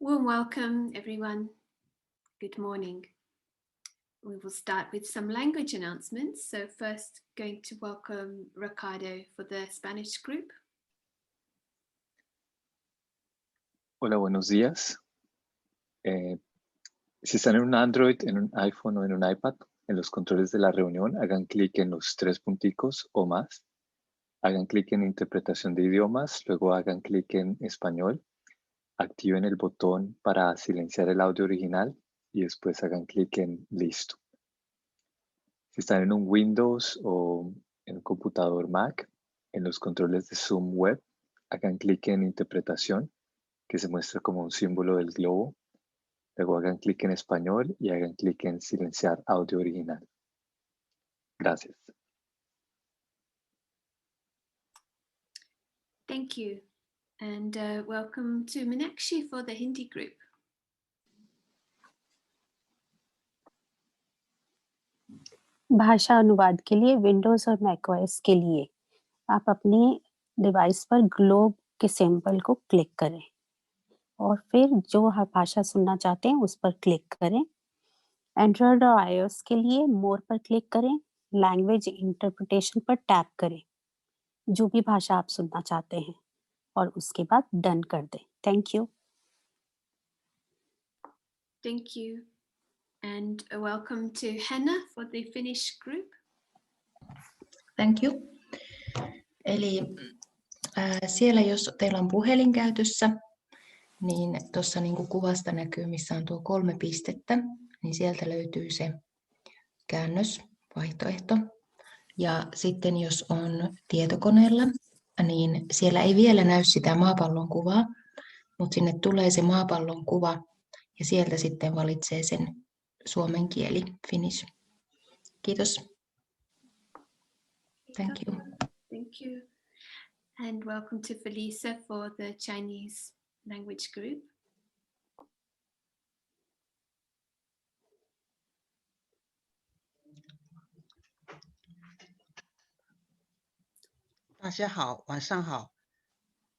Warm welcome, everyone. Good morning. We will start with some language announcements. So first, going to welcome Ricardo for the Spanish group. Hola, buenos días. Si están en un Android, en un iPhone o en un iPad, en los controles de la reunión, hagan clic en los 3 punticos o más. Hagan clic en interpretación de idiomas, luego hagan clic en español. Activen el botón para silenciar el audio original y después hagan clic en listo. Si están en un Windows o en un computador Mac, en los controles de Zoom Web, hagan clic en interpretación, que se muestra como un símbolo del globo. Luego hagan clic en español y hagan clic en silenciar audio original. Gracias. Thank you. And welcome to Meenakshi for the Hindi group. भाषा अनुवाद के लिए Windows और macOS के लिए आप अपने device पर ग्लोब के सिंबल को क्लिक करें और फिर जो भाषा सुनना चाहते हैं उस पर क्लिक करें। एंड्रॉयड और आईओएस के लिए मोर पर क्लिक करें, लैंग्वेज इंटरप्रिटेशन पर टैप करें जो भी भाषा आप सुनना चाहते हैं और उसके बाद डन कर दें। Thank you. Thank you. And a welcome to Henna for the Finnish group. Thank you. Eli siellä jos teillä on puhelin käytössä, niin tuossa niin kuin kuvasta näkyy, missä on tuo 3 pistettä, niin sieltä löytyy se käännösvaihtoehto. Ja sitten jos on tietokoneella, niin siellä ei vielä näy sitä maapallon kuvaa, mutta sinne tulee se maapallon kuva ja sieltä sitten valitsee sen suomen kieli, Finnish. Kiitos. Thank you. Thank you. And welcome to Felisa for the Chinese language group. 大家好，晚上好。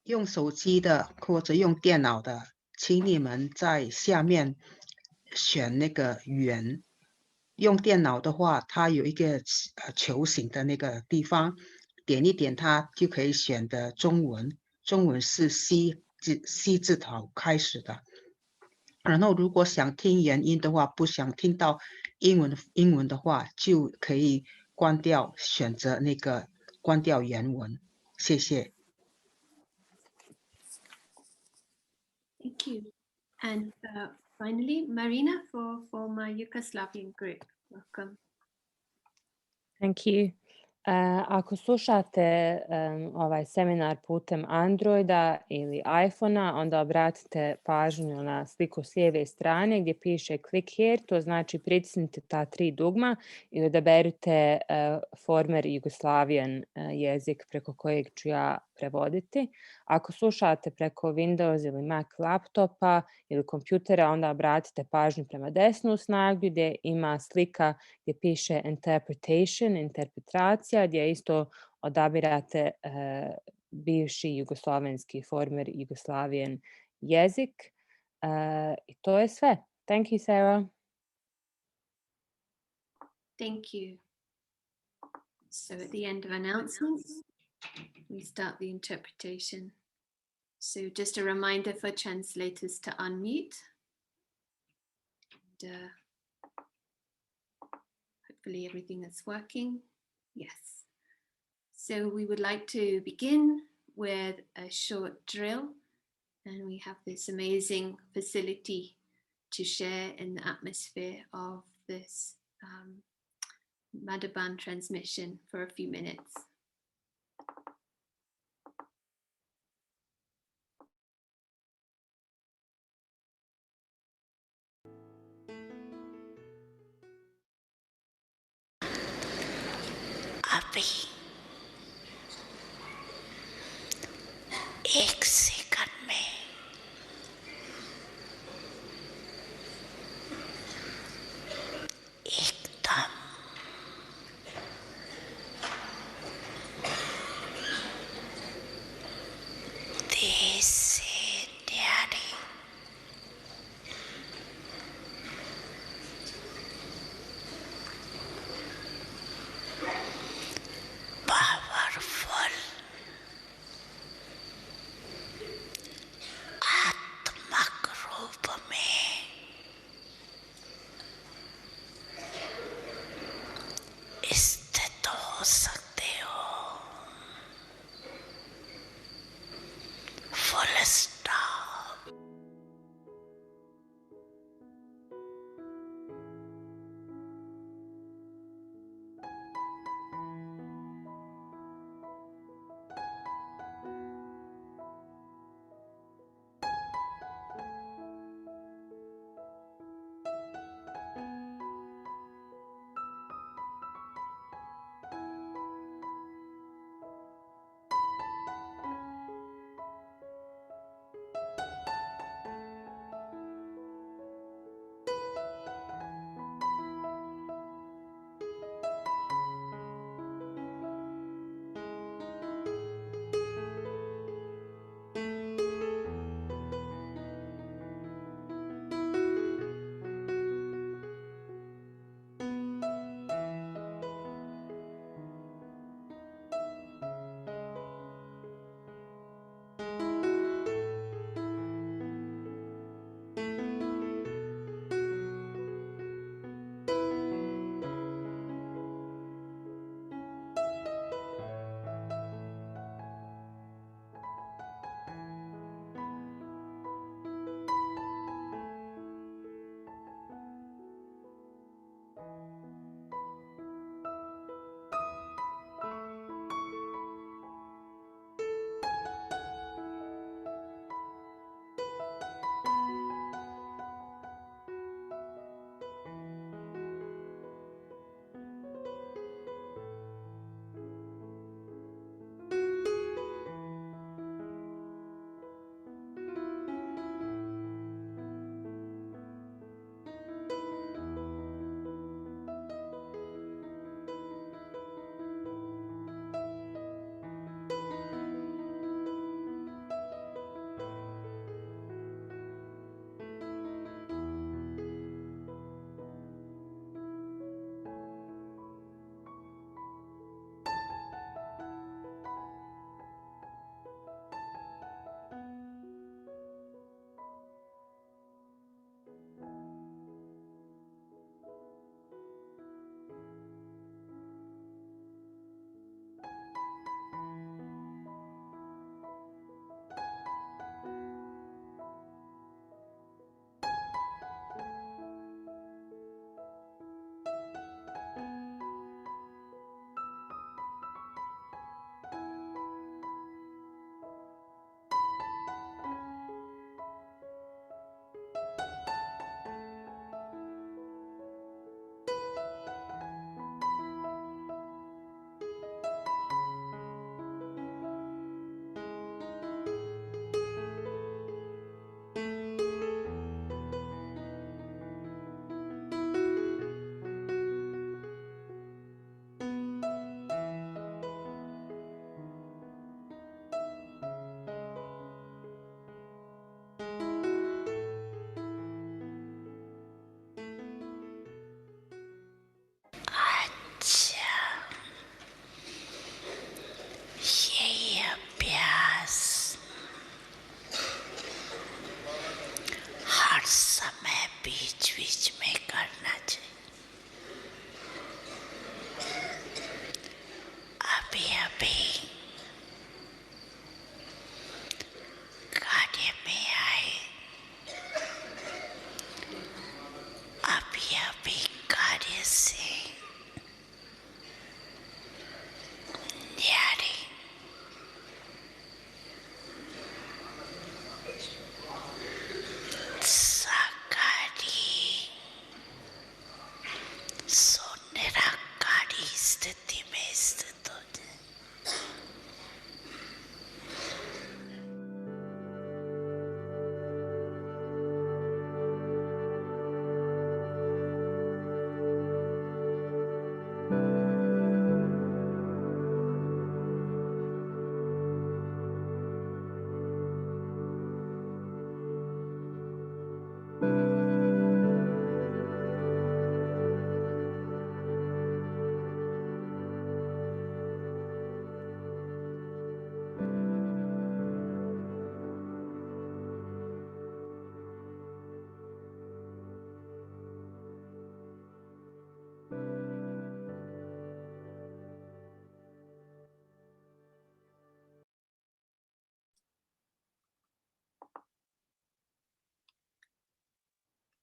用手机的或者用电脑的，请你们在下面选那个语言。用电脑的话，它有一个球形的那个地方，点一点它就可以选的中文。中文是 C 字头开始的。然后如果想听原音的话，不想听到英文的话，就可以关掉，选择那个关掉原文。谢谢。Thank you. And finally, Marina for my Yugoslavian group. Welcome. Thank you. Ako slušate ovaj seminar putem Androida ili iPhona, onda obratite pažnju na sliku s lijeve strane gdje piše click here, to znači pritisnite ta 3 dugma i odaberite former Jugoslavian jezik preko kojeg ću ja prevoditi. Ako slušate preko Windows ili Mac laptopa ili kompjutera, onda obratite pažnju prema desnu snagu gdje ima slika gdje piše interpretation, interpretacija, gdje isto odabirate bivši jugoslavenski former Jugoslavian jezik. I to je sve. Thank you, Sarah. Thank you. So at the end of announcements, we start the interpretation. So just a reminder for translators to unmute. And, hopefully everything is working. Yes. So we would like to begin with a short drill, and we have this amazing facility to share in the atmosphere of this Madhaban transmission for a few minutes. Abi eksikan me. Iktam. This is Daddy.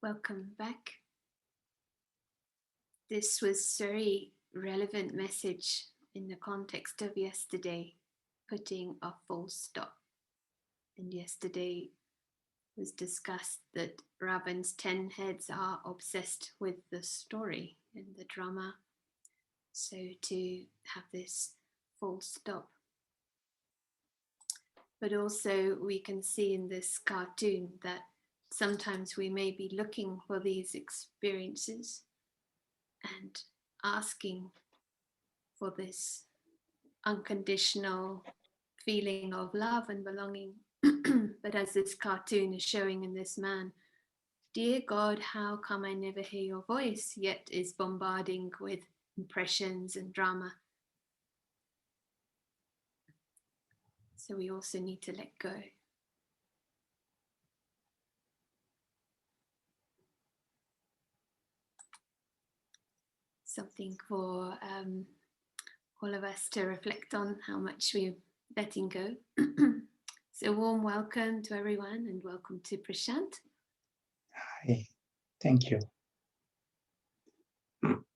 Welcome back. This was very relevant message in the context of yesterday, putting a full stop. And yesterday was discussed that Ravan's 10 heads are obsessed with the story and the drama. So to have this full stop. But also we can see in this cartoon that sometimes we may be looking for these experiences and asking for this unconditional feeling of love and belonging. But as this cartoon is showing in this man, dear God, how come I never hear your voice, yet is bombarding with impressions and drama. So we also need to let go. Something for all of us to reflect on how much we're letting go. So warm welcome to everyone and welcome to Prashant. Hi, thank you.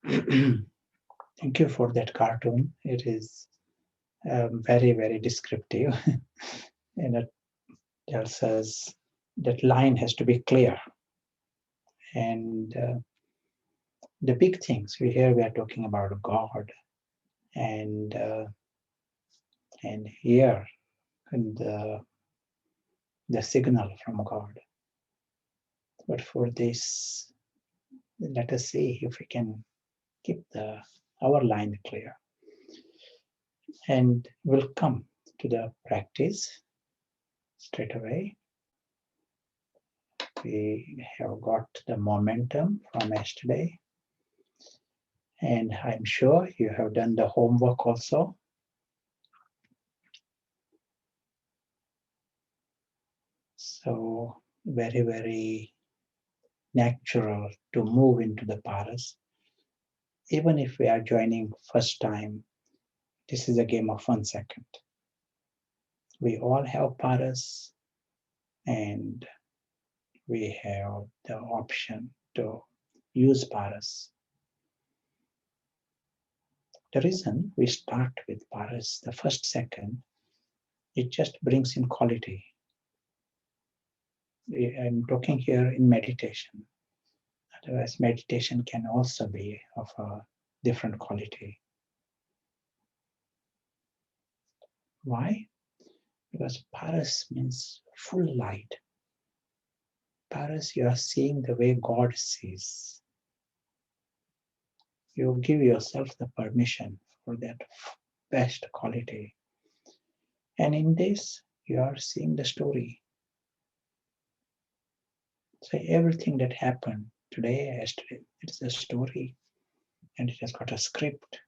Thank you for that cartoon. It is very, very descriptive. And it tells us that line has to be clear. And the big things we are talking about God, and here and the signal from God. But for this, let us see if we can keep our line clear. And we'll come to the practice straight away. We have got the momentum from yesterday. And I'm sure you have done the homework also. So very, very natural to move into the paras. Even if we are joining first time, this is a game of 1 second. We all have paras and we have the option to use paras. The reason we start with paras the first second, it just brings in quality. I'm talking here in meditation. Otherwise, meditation can also be of a different quality. Why? Because paras means full light. Paras, you are seeing the way God sees. You give yourself the permission for that best quality. And in this, you are seeing the story. So everything that happened today, yesterday, it's a story and it has got a script.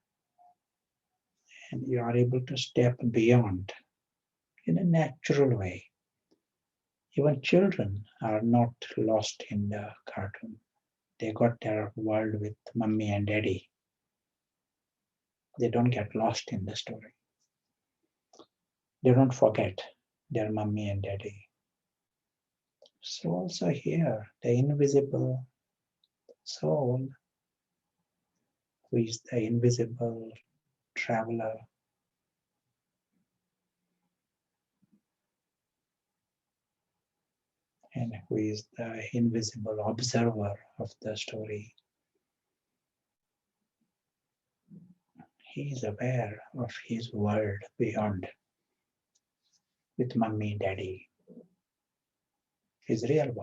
And you are able to step beyond in a natural way. Even children are not lost in the cartoon. They got their world with mommy and daddy. They don't get lost in the story. They don't forget their mommy and daddy. So also here, the invisible soul, who is the invisible traveler, and who is the invisible observer of the story. He is aware of his world beyond, with mommy, daddy, his real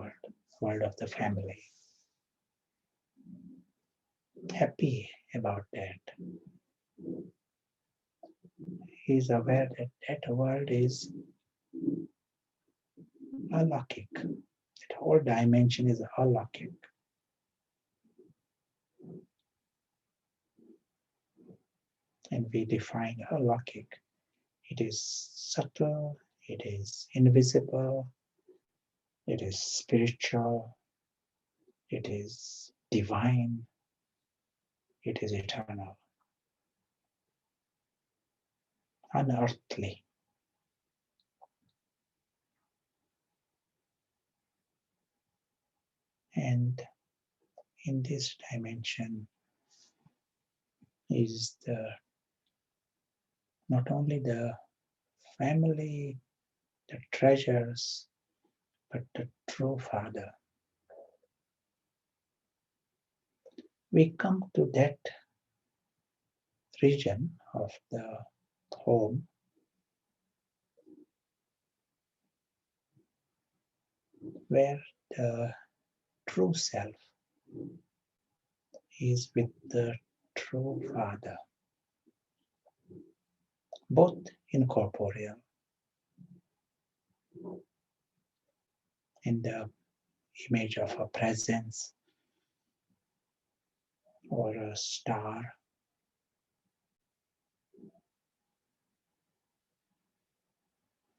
world of the family. Happy about that. He is aware that that world is alaukic. That whole dimension is alaukic. And we define alaukic. It is subtle, it is invisible, it is spiritual, it is divine, it is eternal, unearthly. And in this dimension is not only the family, the treasures, but the true Father. We come to that region of the home where the true self is with the true Father, both incorporeal, in the image of a presence or a star,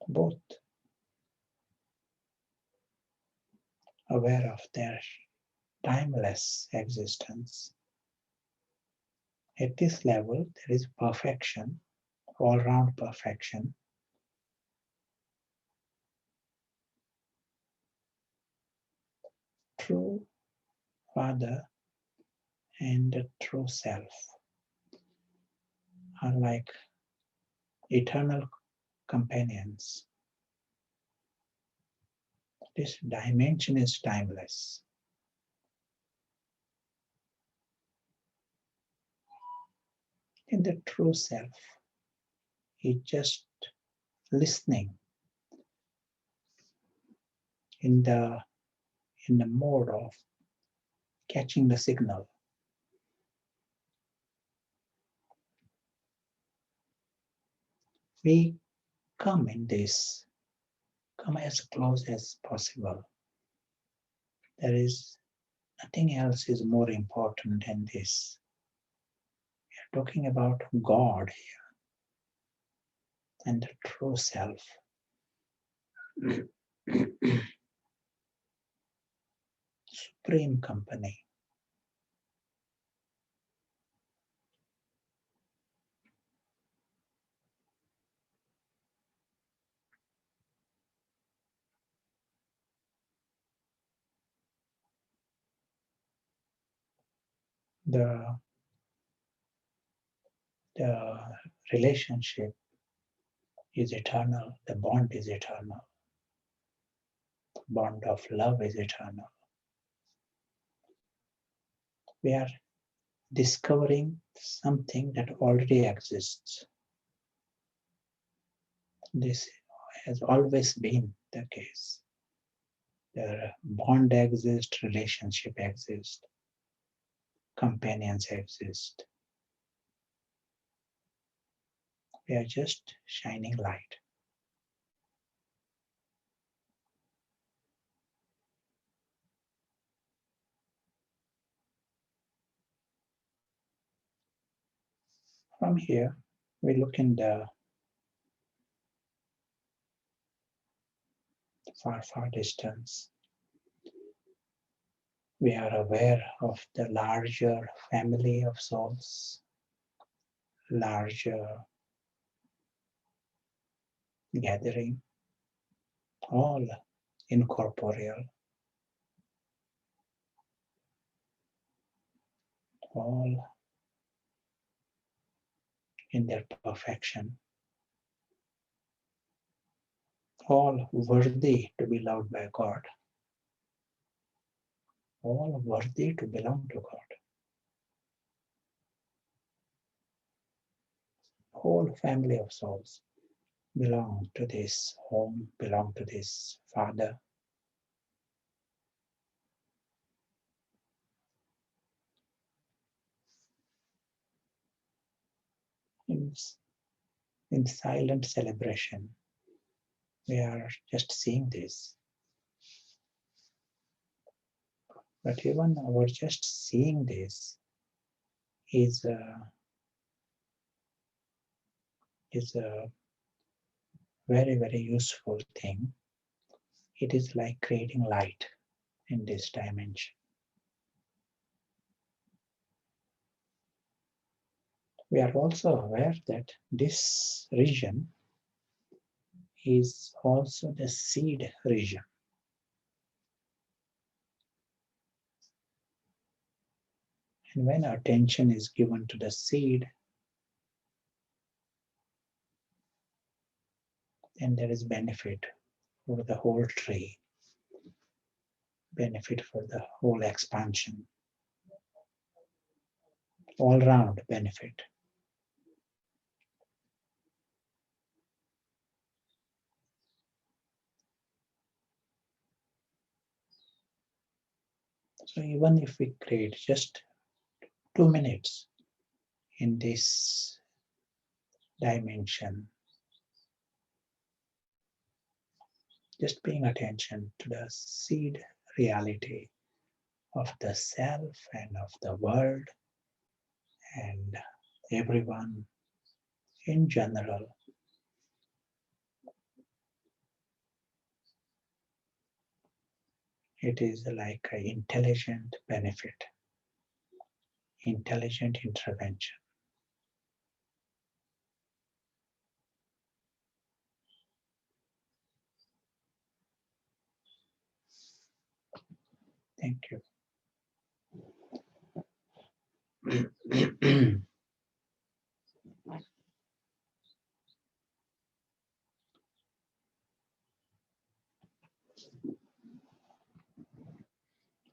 both aware of their timeless existence. At this level, there is perfection, all-round perfection. True Father and the true self are like eternal companions. This dimension is timeless. And the true self is just listening in the mode of catching the signal. We come as close as possible. There is nothing else is more important than this. We are talking about God here and the true self. Supreme company. The relationship is eternal, the bond is eternal, the bond of love is eternal. We are discovering something that already exists. This has always been the case. The bond exists, relationship exists, companions exist. We are just shining light. From here, we look in the far, far distance. We are aware of the larger family of souls, larger gathering, all incorporeal, all in their perfection, all worthy to be loved by God, all worthy to belong to God. Whole family of souls belong to this home, belong to this Father. In silent celebration, we are just seeing this. But even our just seeing this is a very, very useful thing. It is like creating light in this dimension. We are also aware that this region is also the seed region. And when attention is given to the seed, then there is benefit for the whole tree, benefit for the whole expansion, all-round benefit. So even if we create just 2 minutes in this dimension, just paying attention to the seed reality of the self and of the world and everyone in general. It is like an intelligent benefit, intelligent intervention. Thank you.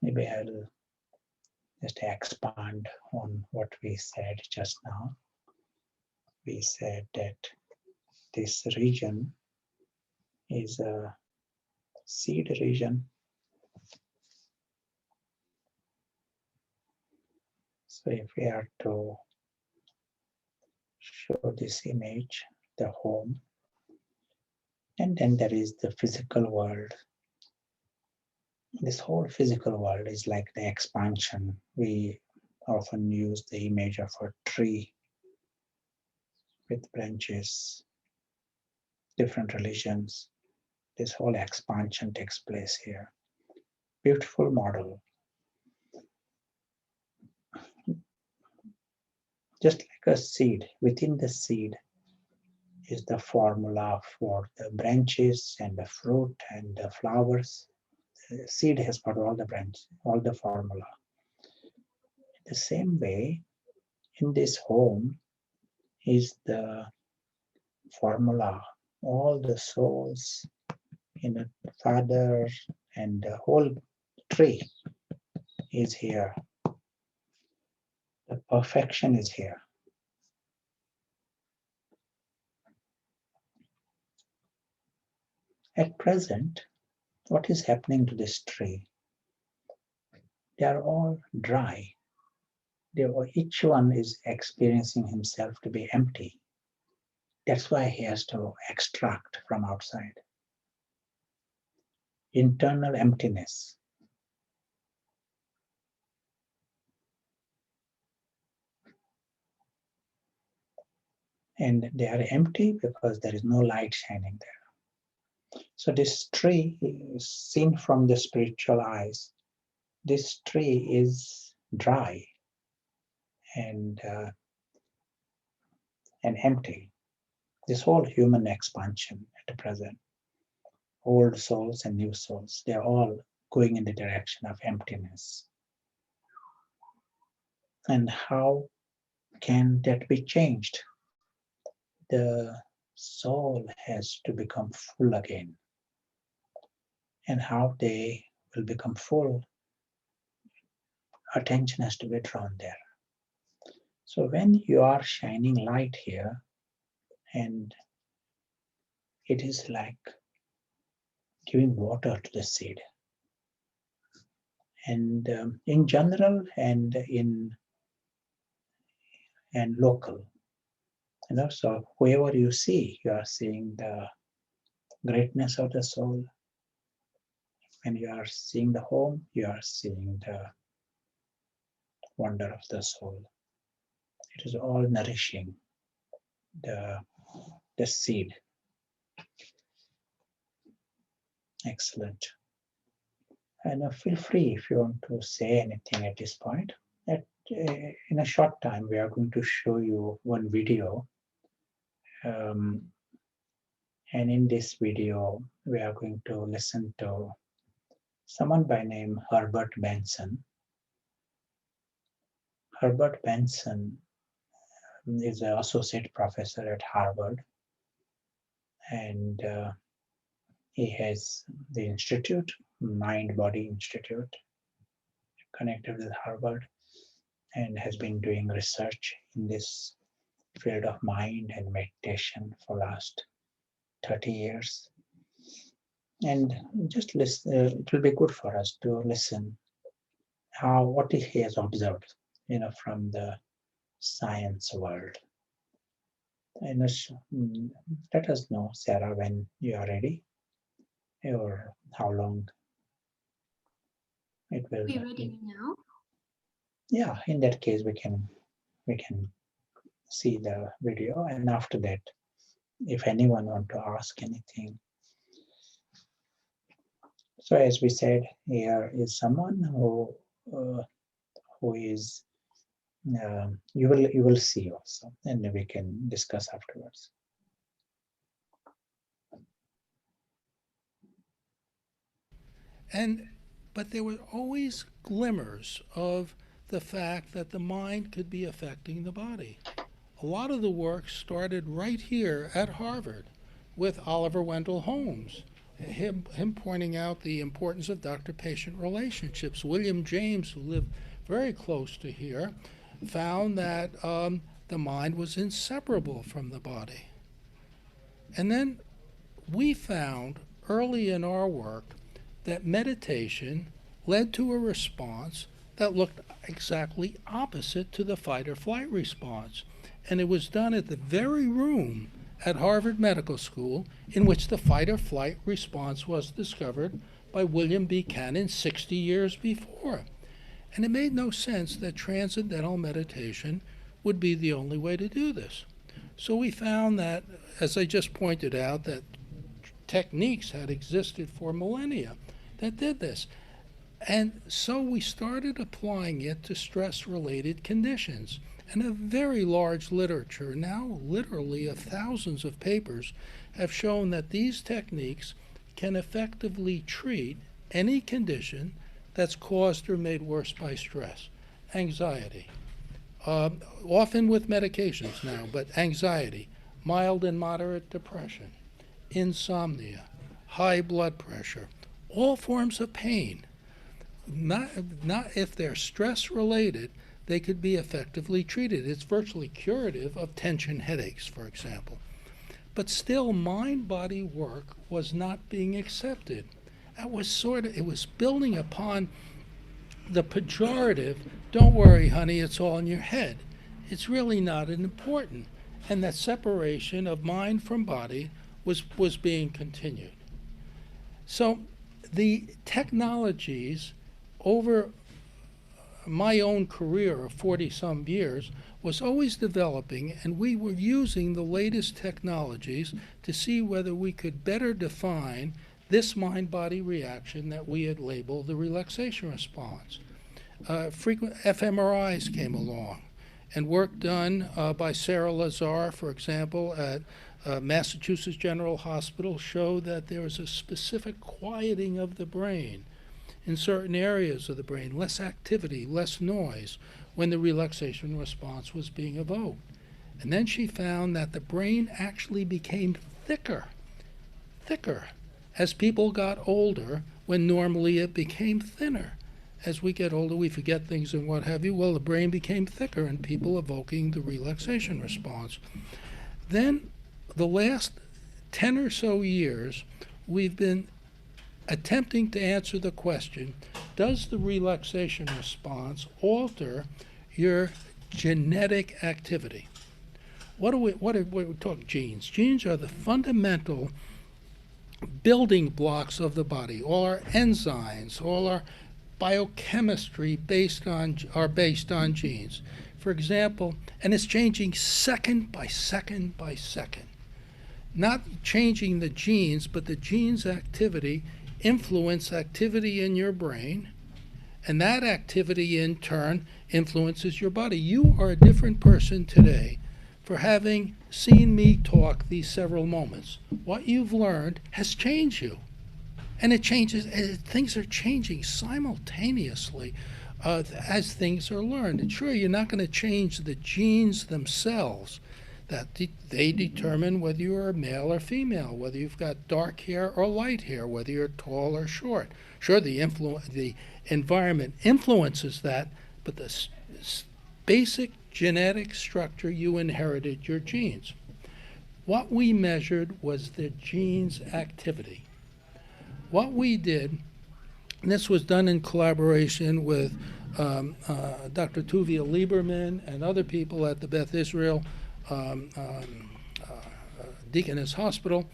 Maybe I'll just expand on what we said just now. We said that this region is a seed region. So if we are to show this image, the home, and then there is the physical world. This whole physical world is like the expansion. We often use the image of a tree with branches, different religions. This whole expansion takes place here. Beautiful model. Just like a seed, within the seed is the formula for the branches and the fruit and the flowers. The seed has got all the branches, all the formula. The same way, in this home is the formula, all the souls in the Father and the whole tree is here. The perfection is here. At present, what is happening to this tree? They are all dry. Each one is experiencing himself to be empty. That's why he has to extract from outside. Internal emptiness. And they are empty because there is no light shining there. So this tree is seen from the spiritual eyes. This tree is dry and empty. This whole human expansion at the present, old souls and new souls, they're all going in the direction of emptiness. And how can that be changed? The soul has to become full again. And how they will become full, attention has to be drawn there. So when you are shining light here, and it is like giving water to the seed. And in general and local, so whoever you see, you are seeing the greatness of the soul. When you are seeing the home, you are seeing the wonder of the soul. It is all nourishing the seed. Excellent. And feel free if you want to say anything at this point. In a short time, we are going to show you one video. And in this video, we are going to listen to someone by name Herbert Benson, Herbert Benson is an associate professor at Harvard, and he has the institute, Mind Body Institute, connected with Harvard, and has been doing research in this field of mind and meditation for last 30 years. And just listen, it will be good for us to listen what he has observed, from the science world. And let us know, Sarah, when you are ready, or how long it will We're ready now. Yeah, in that case we can see the video, and after that, if anyone want to ask anything. So as we said, here is someone who is you will see also, and we can discuss afterwards. But there were always glimmers of the fact that the mind could be affecting the body. A lot of the work started right here at Harvard with Oliver Wendell Holmes, him pointing out the importance of doctor-patient relationships. William James, who lived very close to here, found that the mind was inseparable from the body. And then we found early in our work that meditation led to a response that looked exactly opposite to the fight or flight response. And it was done at the very room at Harvard Medical School in which the fight or flight response was discovered by William Buchanan 60 years before. And it made no sense that transcendental meditation would be the only way to do this. So we found that, as I just pointed out, that techniques had existed for millennia that did this. And so we started applying it to stress-related conditions. And a very large literature, now literally of thousands of papers, have shown that these techniques can effectively treat any condition that's caused or made worse by stress. Anxiety, often with medications now, but anxiety, mild and moderate depression, insomnia, high blood pressure, all forms of pain. Not if they're stress related, they could be effectively treated. It's virtually curative of tension headaches, for example. But still, mind-body work was not being accepted. That was it was building upon the pejorative, don't worry, honey, it's all in your head. It's really not important. And that separation of mind from body was being continued. So the technologies over my own career of 40-some years was always developing, and we were using the latest technologies to see whether we could better define this mind-body reaction that we had labeled the relaxation response. Frequent fMRIs came along, and work done by Sarah Lazar, for example, at Massachusetts General Hospital showed that there was a specific quieting of the brain in certain areas of the brain, less activity, less noise, when the relaxation response was being evoked. And then she found that the brain actually became thicker, as people got older, when normally it became thinner. As we get older, we forget things and what have you. Well, the brain became thicker in people evoking the relaxation response. Then, the last 10 or so years, we've been attempting to answer the question, does the relaxation response alter your genetic activity? What are we talking genes? Genes are the fundamental building blocks of the body. All our enzymes, all our biochemistry are based on genes. For example, and it's changing second by second by second. Not changing the genes, but the genes' activity influence activity in your brain, and that activity in turn influences your body. You are a different person today for having seen me talk these several moments. What you've learned has changed you, and it changes. Things are changing simultaneously. as things are learned. And sure, you're not going to change the genes themselves. They determine whether you're a male or female, whether you've got dark hair or light hair, whether you're tall or short. Sure, the environment influences that, but the basic genetic structure you inherited, your genes. What we measured was the gene's activity. What we did, and this was done in collaboration with Dr. Tuvia Lieberman and other people at the Beth Israel Deaconess Hospital,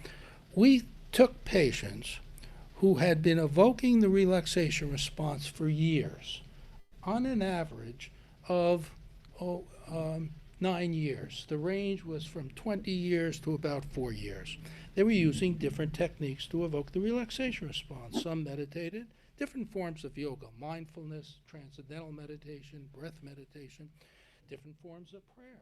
we took patients who had been evoking the relaxation response for years, on an average of 9 years. The range was from 20 years to about 4 years. They were using different techniques to evoke the relaxation response. Some meditated, different forms of yoga, mindfulness, transcendental meditation, breath meditation, different forms of prayer.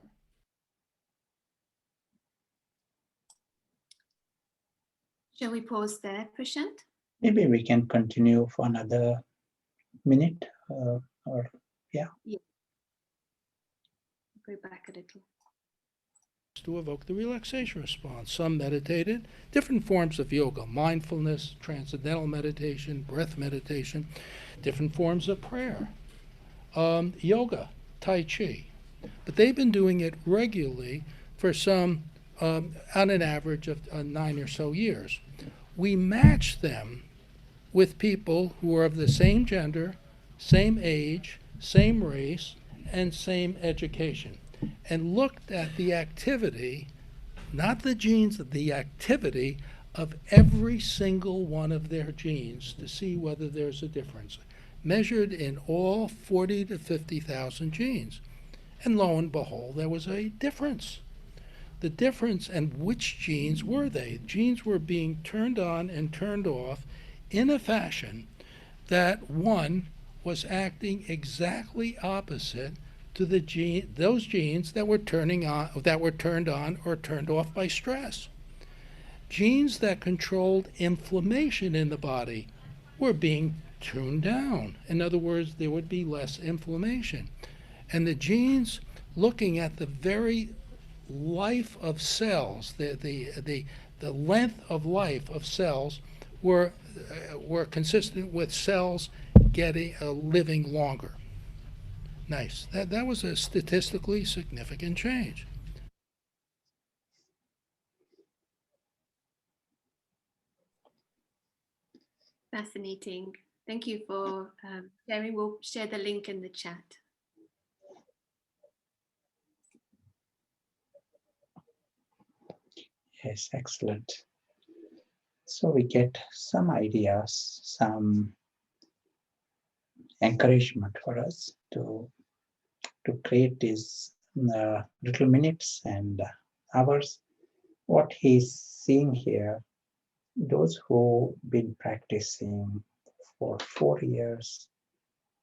Shall we pause there, Prashant? Maybe we can continue for another minute or yeah. Go back a little. To evoke the relaxation response. Some meditated, different forms of yoga, mindfulness, transcendental meditation, breath meditation, different forms of prayer, yoga, Tai Chi. But they've been doing it regularly for some, on an average of 9 or so years. We match them with people who are of the same gender, same age, same race, and same education, and looked at the activity, not the genes, the activity of every single one of their genes to see whether there's a difference, measured in all 40 to 50,000 genes. And lo and behold, there was a difference. The difference, and which genes were they? Genes were being turned on and turned off in a fashion that one was acting exactly opposite to those genes that were turned on or turned off by stress. Genes that controlled inflammation in the body were being tuned down. In other words, there would be less inflammation. And the genes looking at the very life of cells, the length of life of cells were consistent with cells living longer. Nice. That was a statistically significant change. Fascinating. Thank you for sharing. We'll share the link in the chat. Yes, excellent. So we get some ideas, some encouragement for us to create these little minutes and hours. What he's seeing here, those who've been practicing for 4 years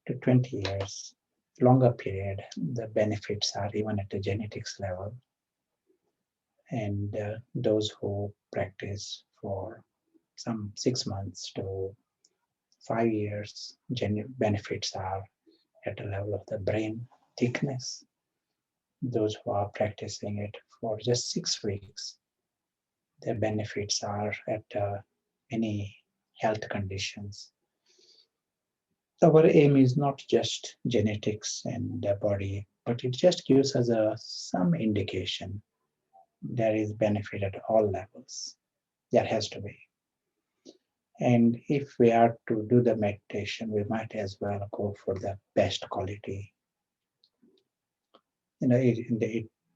to 20 years, longer period, the benefits are even at the genetics level. And those who practice for some 6 months to 5 years, benefits are at the level of the brain thickness. Those who are practicing it for just 6 weeks, the benefits are at many health conditions. Our aim is not just genetics and the body, but it just gives us some indication there is benefit at all levels. There has to be. And if we are to do the meditation, we might as well go for the best quality. You know,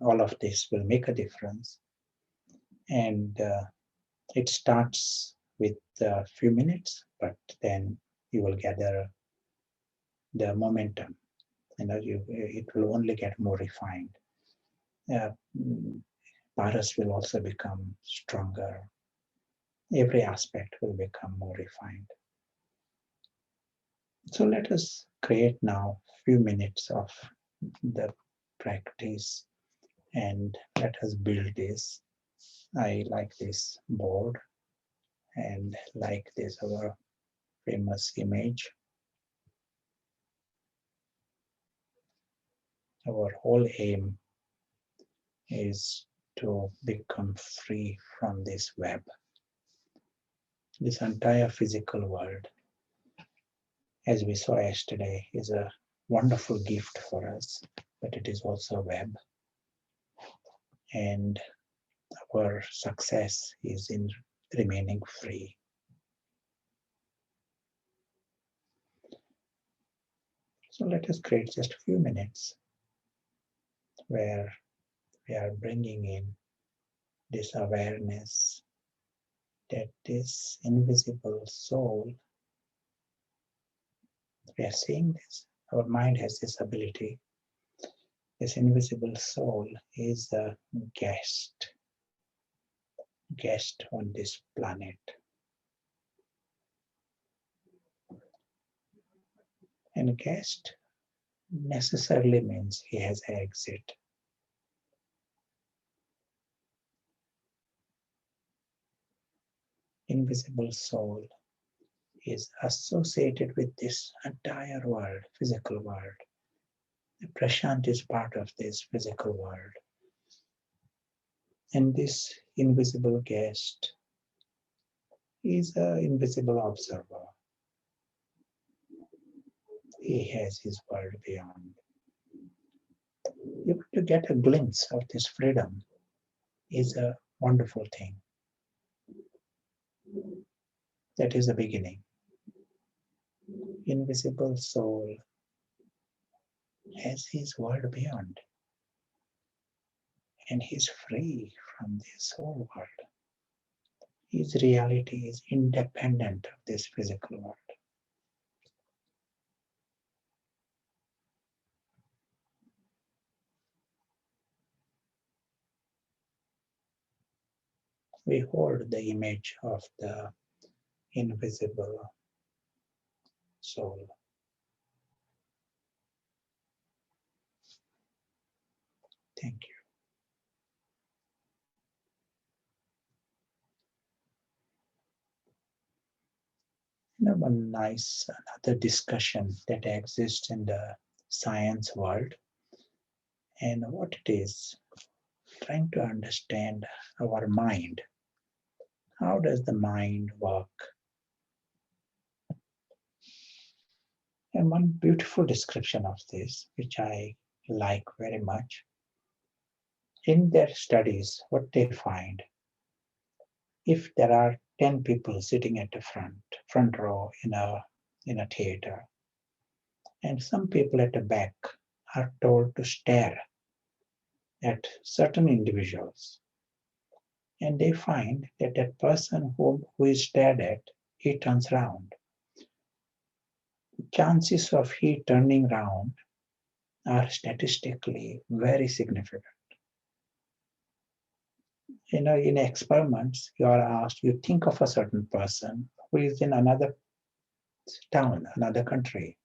all of this will make a difference. And it starts with a few minutes, but then you will gather the momentum. You know, it will only get more refined. Paras will also become stronger. Every aspect will become more refined. So let us create now a few minutes of the practice and let us build this. I like this board and like this our famous image. Our whole aim is to become free from this web. This entire physical world, as we saw yesterday, is a wonderful gift for us, but it is also a web. And our success is in remaining free. So let us create just a few minutes where we are bringing in this awareness that this invisible soul, we are seeing this, our mind has this ability. This invisible soul is a guest on this planet. And guest necessarily means he has an exit. Invisible soul is associated with this entire world, physical world. Prashant is part of this physical world. And this invisible guest is an invisible observer. He has his world beyond. Even to get a glimpse of this freedom is a wonderful thing. That is the beginning. Invisible soul has his world beyond. And he's free from this whole world. His reality is independent of this physical world. We hold the image of the invisible soul. Thank you. One nice another discussion that exists in the science world, and what it is, trying to understand our mind. How does the mind work? And one beautiful description of this, which I like very much, in their studies, what they find, if there are 10 people sitting at the front row in a theater, and some people at the back are told to stare at certain individuals, and they find that that person who is stared at, he turns around. Chances of he turning around are statistically very significant. In experiments, you are asked, you think of a certain person who is in another town, another country.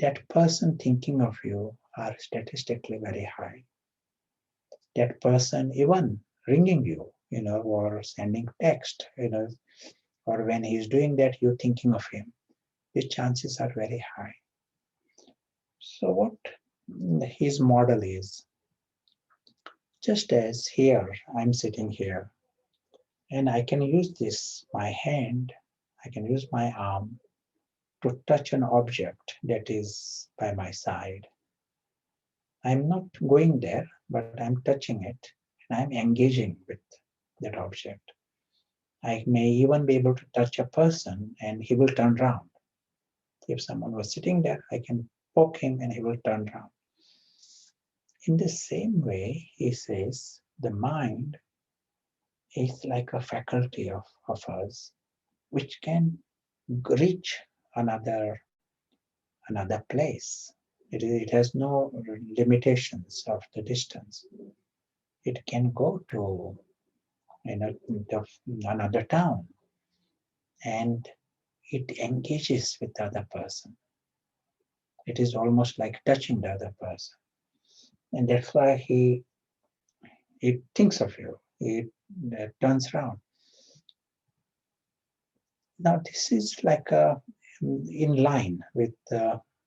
That person thinking of you are statistically very high. That person even ringing you, or sending text, or when he's doing that, you're thinking of him. The chances are very high. So what his model is, just as here, I'm sitting here, and I can use this, my hand, I can use my arm to touch an object that is by my side. I'm not going there, but I'm touching it, and I'm engaging with that object. I may even be able to touch a person, and he will turn around. If someone was sitting there, I can poke him, and he will turn around. In the same way, he says, the mind is like a faculty of us, which can reach another place. It has no limitations of the distance. It can go to another town, and it engages with the other person. It is almost like touching the other person. And that's why he thinks of you. He turns around. Now this is like in line with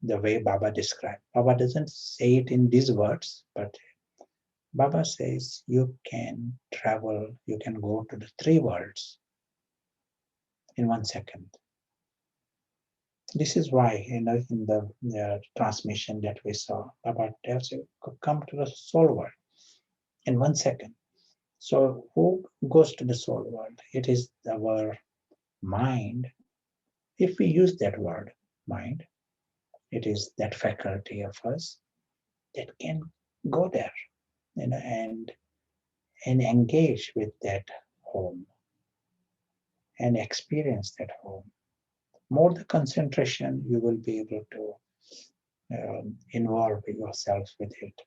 the way Baba described. Baba doesn't say it in these words, but Baba says you can travel, you can go to the 3 worlds in 1 second. This is why, in the transmission that we saw, Baba tells you, come to the soul world in 1 second. So who goes to the soul world? It is our mind. If we use that word, mind, it is that faculty of us that can go there, and engage with that home and experience that home. More the concentration, you will be able to involve yourself with it.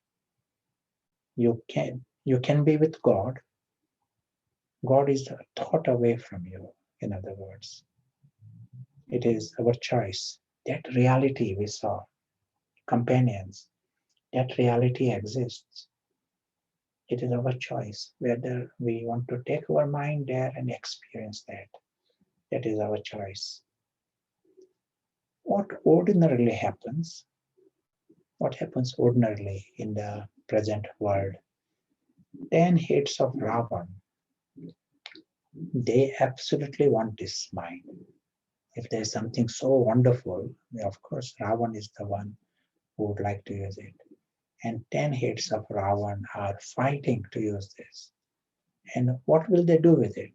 You can be with God. God is a thought away from you, in other words. It is our choice. That reality we saw, companions, that reality exists. It is our choice whether we want to take our mind there and experience that. That is our choice. What ordinarily happens, what happens ordinarily in the present world, 10 heads of Ravan, they absolutely want this mind. If there's something so wonderful, of course, Ravan is the one who would like to use it. And 10 heads of Ravan are fighting to use this. And what will they do with it?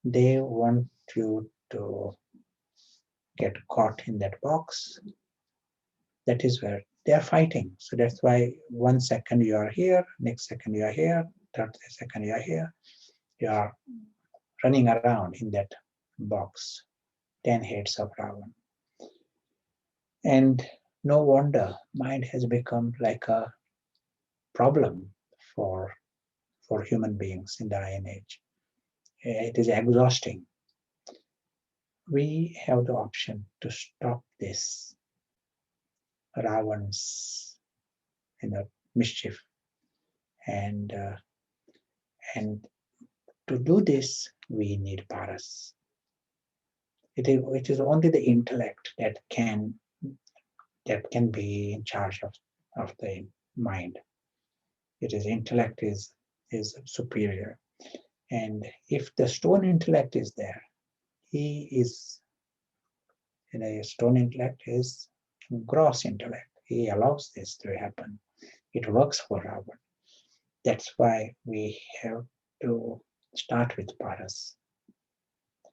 They want you to get caught in that box. That is where they are fighting. So that's why 1 second you are here, next second you are here, third second you are here. You are running around in that box, 10 heads of Ravan. And no wonder mind has become like a problem for human beings in the Iron Age. It is exhausting. We have the option to stop this Ravan's mischief, and to do this we need paras. It is only the intellect that can be in charge of the mind. It is intellect is superior, and if the stone intellect is there, he is stone intellect is gross intellect. He allows this to happen. It works for Ravan. That's why we have to start with paras.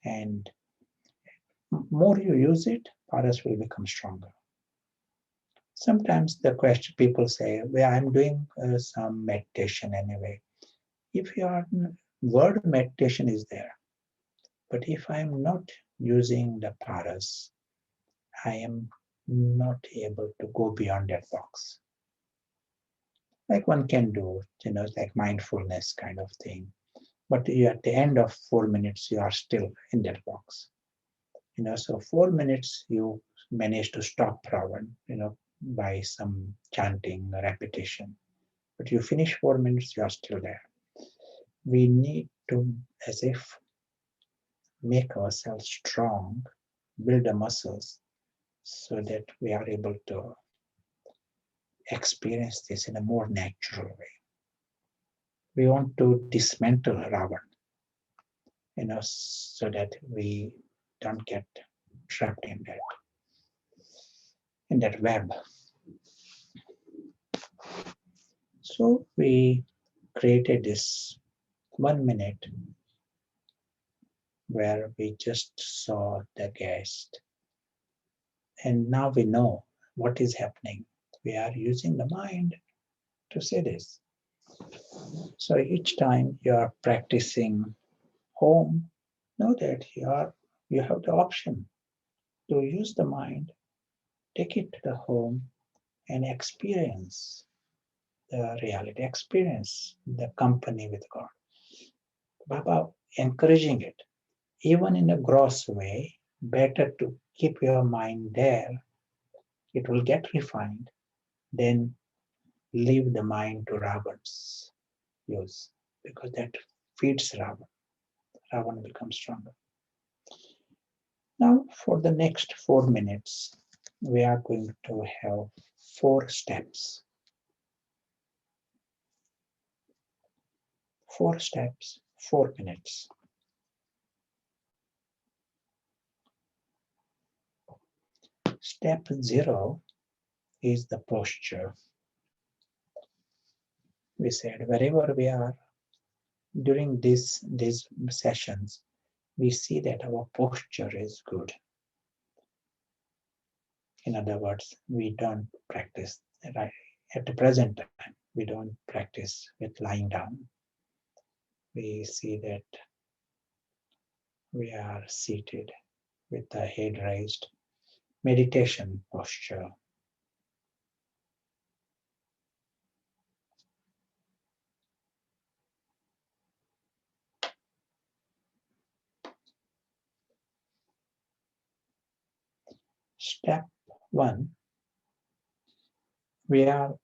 And more you use it, paras will become stronger. Sometimes the question people say, well, I'm doing some meditation anyway. If your word meditation is there, but if I'm not using the paras, I am not able to go beyond that box. Like one can do, like mindfulness kind of thing. But at the end of 4 minutes, you are still in that box. So 4 minutes you manage to stop Ravan, by some chanting, repetition. But you finish 4 minutes, you are still there. We need to, as if, make ourselves strong, build the muscles, so that we are able to experience this in a more natural way. We want to dismantle Ravan, so that we don't get trapped in that web. So we created this 1 minute where we just saw the guest. And now we know what is happening. We are using the mind to say this. So each time you are practicing home, know that you have the option to use the mind, take it to the home, and experience the reality, experience the company with God. Baba encouraging it, even in a gross way, better to keep your mind there. It will get refined, then leave the mind to Ravan's use, because that feeds Ravan. Ravan becomes stronger. Now for the next 4 minutes, we are going to have 4 steps. 4 steps, 4 minutes. Step 0 is the posture. We said wherever we are during these sessions, we see that our posture is good. In other words, we don't practice right at the present time. We don't practice with lying down. We see that we are seated with the head raised, meditation posture. Step 1, we are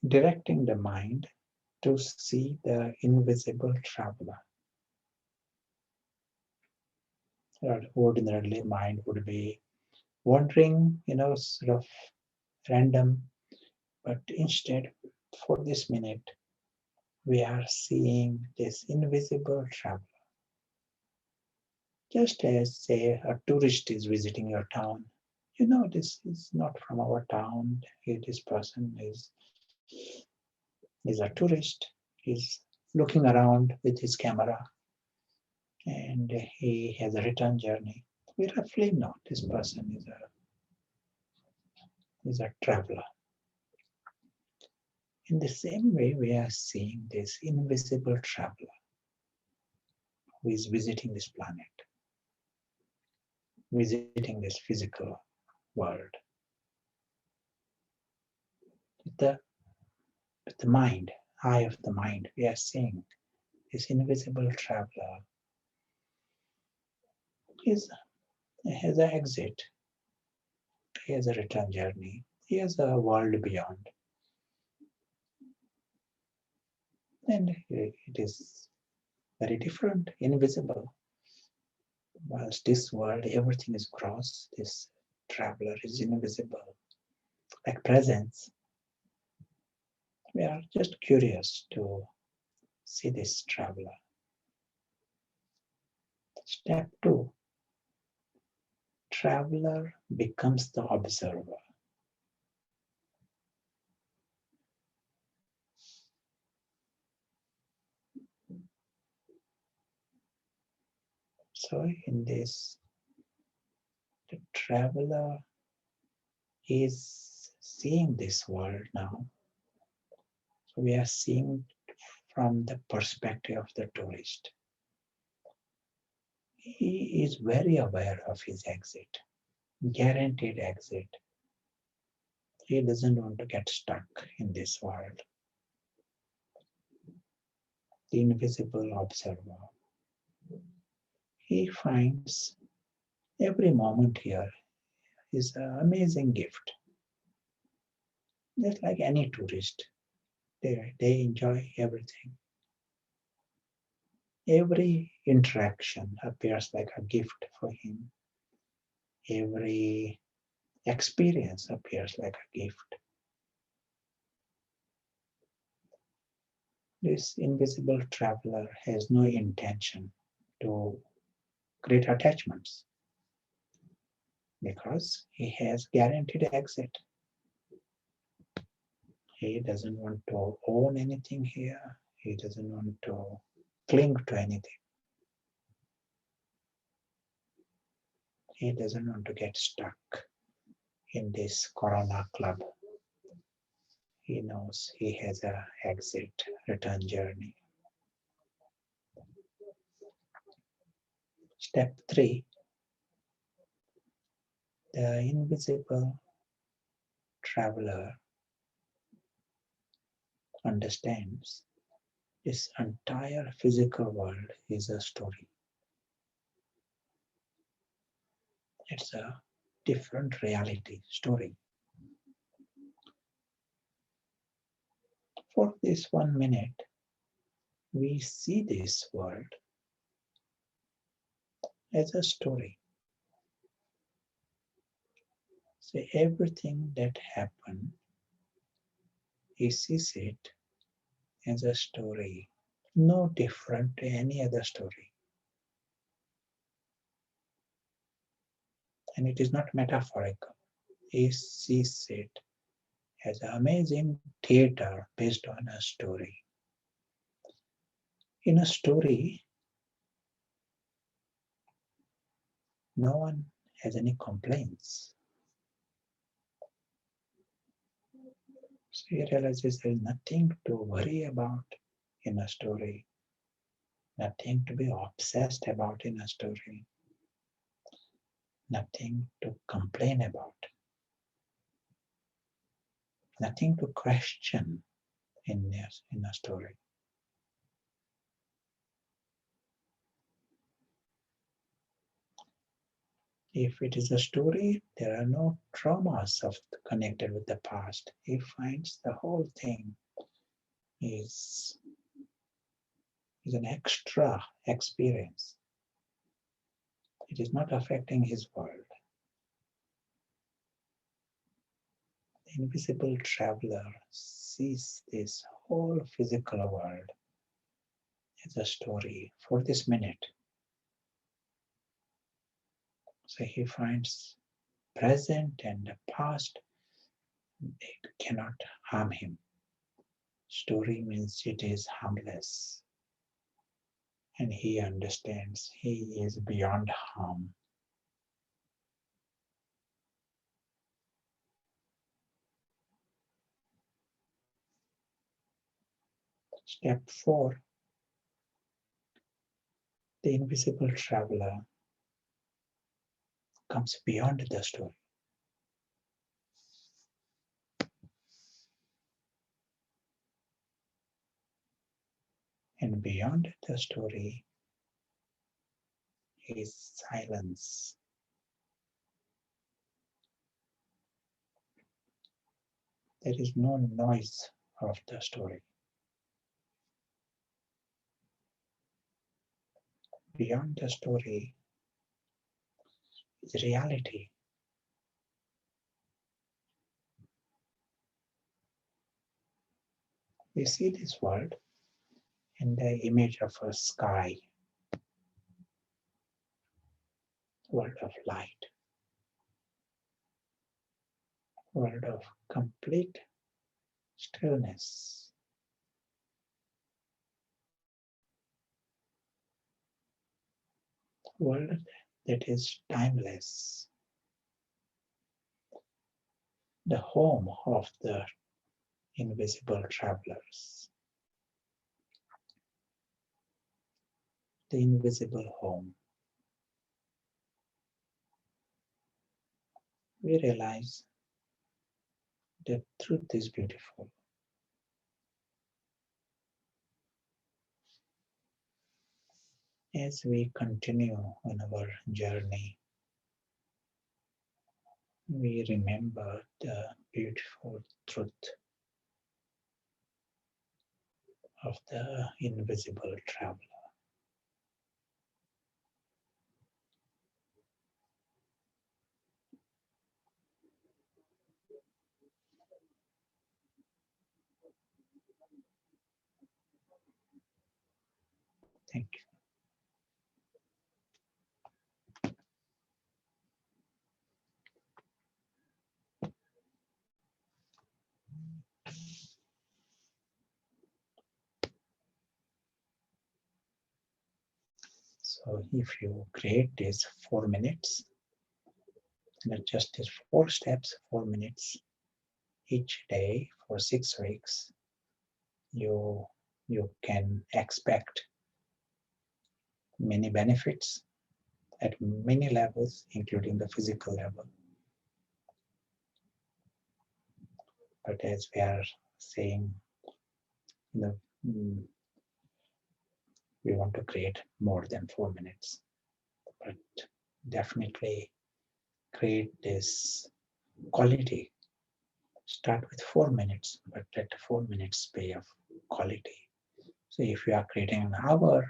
directing the mind to see the invisible traveler. Ordinarily, mind would be wandering, sort of random, but instead, for this minute, we are seeing this invisible traveler. Just as, say, a tourist is visiting your town, this is not from our town. This person is a tourist. He's looking around with his camera, and he has a return journey. We roughly know this person is a traveler. In the same way, we are seeing this invisible traveler who is visiting this planet, visiting this physical world. With the mind, eye of the mind, we are seeing this invisible traveler has an exit. He has a return journey. He has a world beyond. And it is very different, invisible. Whilst this world, everything is gross, this traveler is invisible, like presence. We are just curious to see this traveler. Step 2, traveler becomes the observer. So in this, the traveler is seeing this world now. So we are seeing from the perspective of the tourist. He is very aware of his exit, guaranteed exit. He doesn't want to get stuck in this world. The invisible observer. He finds every moment here is an amazing gift. Just like any tourist, they enjoy everything. Every interaction appears like a gift for him. Every experience appears like a gift. This invisible traveler has no intention to create attachments because he has guaranteed exit. He doesn't want to own anything here. He doesn't want to cling to anything. He doesn't want to get stuck in this Corona club. He knows he has an exit, return journey. Step 3, the invisible traveler understands this entire physical world is a story. It's a different reality story. For this 1 minute, we see this world as a story. So everything that happened, he sees it as a story, no different to any other story. And it is not metaphorical. He sees it as an amazing theater based on a story. In a story, no one has any complaints. So he realizes there is nothing to worry about in a story, nothing to be obsessed about in a story, nothing to complain about, nothing to question in a story. If it is a story, there are no traumas connected with the past. He finds the whole thing is an extra experience. It is not affecting his world. The invisible traveler sees this whole physical world as a story for this minute. So he finds present and the past, it cannot harm him. Story means it is harmless. And he understands he is beyond harm. Step 4, the invisible traveler comes beyond the story. And beyond the story is silence. There is no noise of the story. Beyond the story is reality. We see this world in the image of a sky, world of light, world of complete stillness. World that is timeless. The home of the invisible travelers. The invisible home. We realize that truth is beautiful. As we continue on our journey, we remember the beautiful truth of the invisible traveler. Thank you. So if you create these 4 minutes, and just these 4 steps, 4 minutes each day for 6 weeks, you can expect many benefits at many levels, including the physical level. But as we are saying, we want to create more than 4 minutes, but definitely create this quality. Start with 4 minutes, but let 4 minutes be of quality. So if you are creating an hour,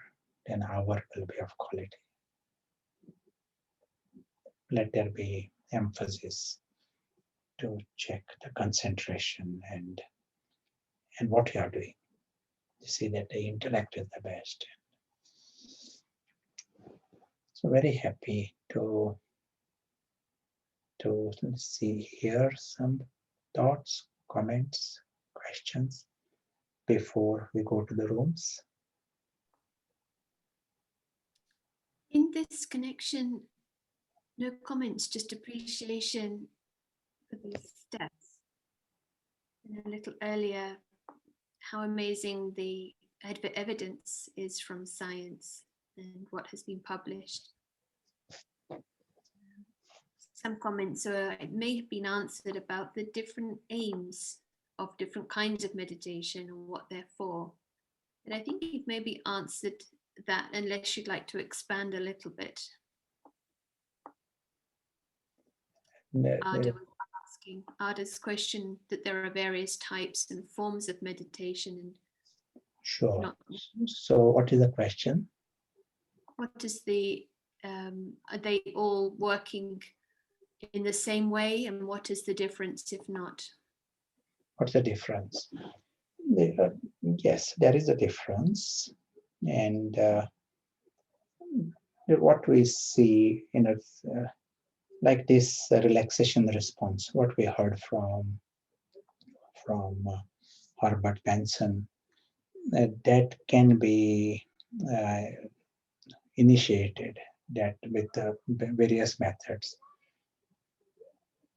then hour will be of quality. Let there be emphasis to check the concentration and what you are doing. You see that the intellect is the best. So very happy to see here some thoughts, comments, questions before we go to the rooms. In this connection, no comments, just appreciation for these steps. And a little earlier, how amazing the evidence is from science and what has been published. Some comments it may have been answered about the different aims of different kinds of meditation and what they're for. And I think you've maybe answered that, unless you'd like to expand a little bit. Ada was asking, Ada's question, that there are various types and forms of meditation. And sure. So what is the question? What is the, are they all working in the same way, and what is the difference if not? What's the difference? Yes, there is a difference. And what we see in a like this relaxation response, what we heard from Herbert Benson, that can be initiated that with various methods.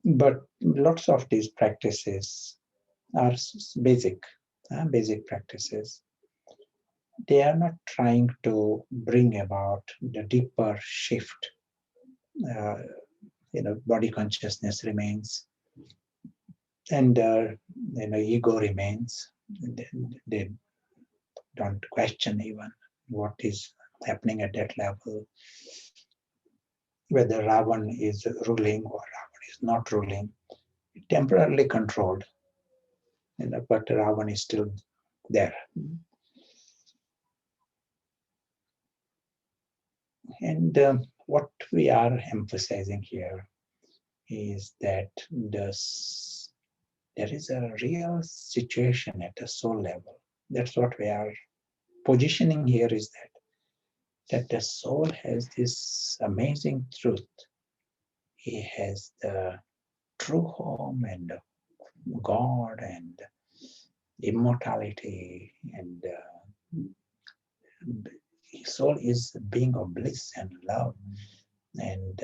But lots of these practices are basic practices. They are not trying to bring about the deeper shift. Body consciousness remains, and ego remains. They don't question even what is happening at that level, whether Ravan is ruling or Ravan is not ruling. Temporarily controlled, but Ravan is still there. And what we are emphasizing here is that there is a real situation at a soul level. That's what we are positioning here, is that the soul has this amazing truth. He has the true home and God and immortality, and his soul is a being of bliss and love. And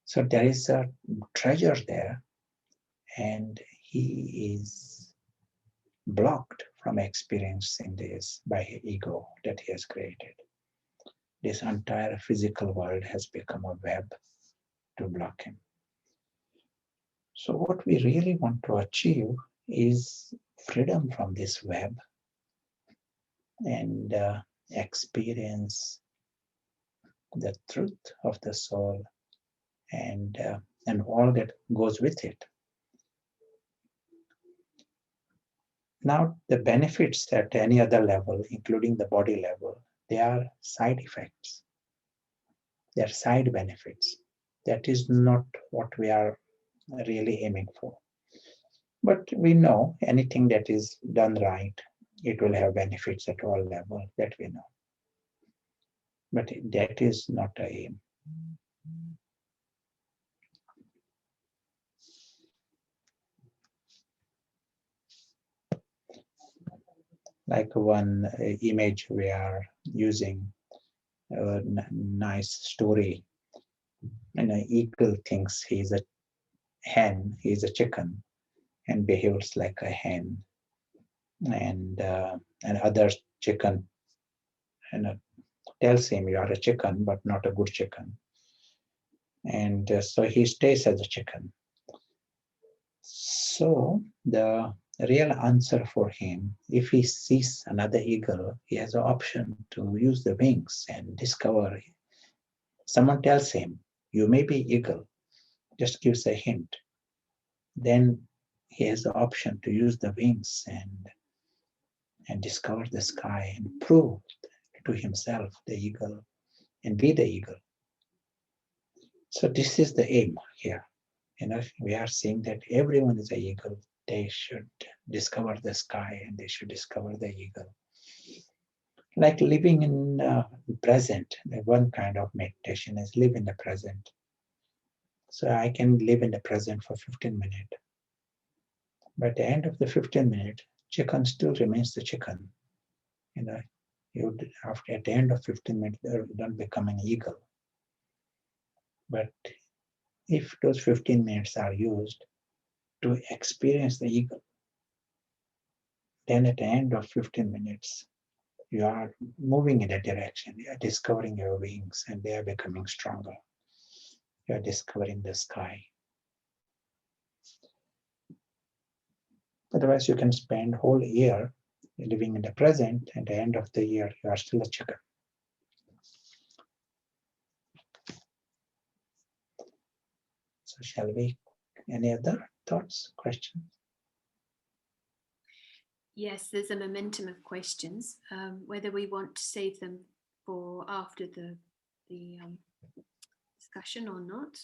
so there is a treasure there, and he is blocked from experiencing this by ego that he has created. This entire physical world has become a web to block him. So what we really want to achieve is freedom from this web and experience the truth of the soul and all that goes with it. Now, the benefits at any other level, including the body level, they are side effects. They are side benefits. That is not what we are really aiming for. But we know anything that is done right, it will have benefits at all levels, that we know. But that is not the aim. Like one image we are using, a nice story, and an eagle thinks he's a hen, he's a chicken, and behaves like a hen, and other chicken tells him, you are a chicken but not a good chicken, and so he stays as a chicken. So the real answer for him, if he sees another eagle, he has an option to use the wings and discover. Someone tells him, you may be eagle, just gives a hint. Then he has the option to use the wings and discover the sky and prove to himself the eagle and be the eagle. So this is the aim here. We are saying that everyone is an eagle. They should discover the sky and they should discover the eagle. Like living in the present, one kind of meditation is live in the present. So I can live in the present for 15 minutes. But at the end of the 15 minutes, chicken still remains the chicken. You after at the end of 15 minutes, you don't become an eagle. But if those 15 minutes are used to experience the eagle, then at the end of 15 minutes, you are moving in a direction. You are discovering your wings and they are becoming stronger. You are discovering the sky. Otherwise, you can spend whole year living in the present, and at the end of the year, you are still a chicken. So shall we, any other thoughts, questions? Yes, there's a momentum of questions, whether we want to save them for after the discussion or not.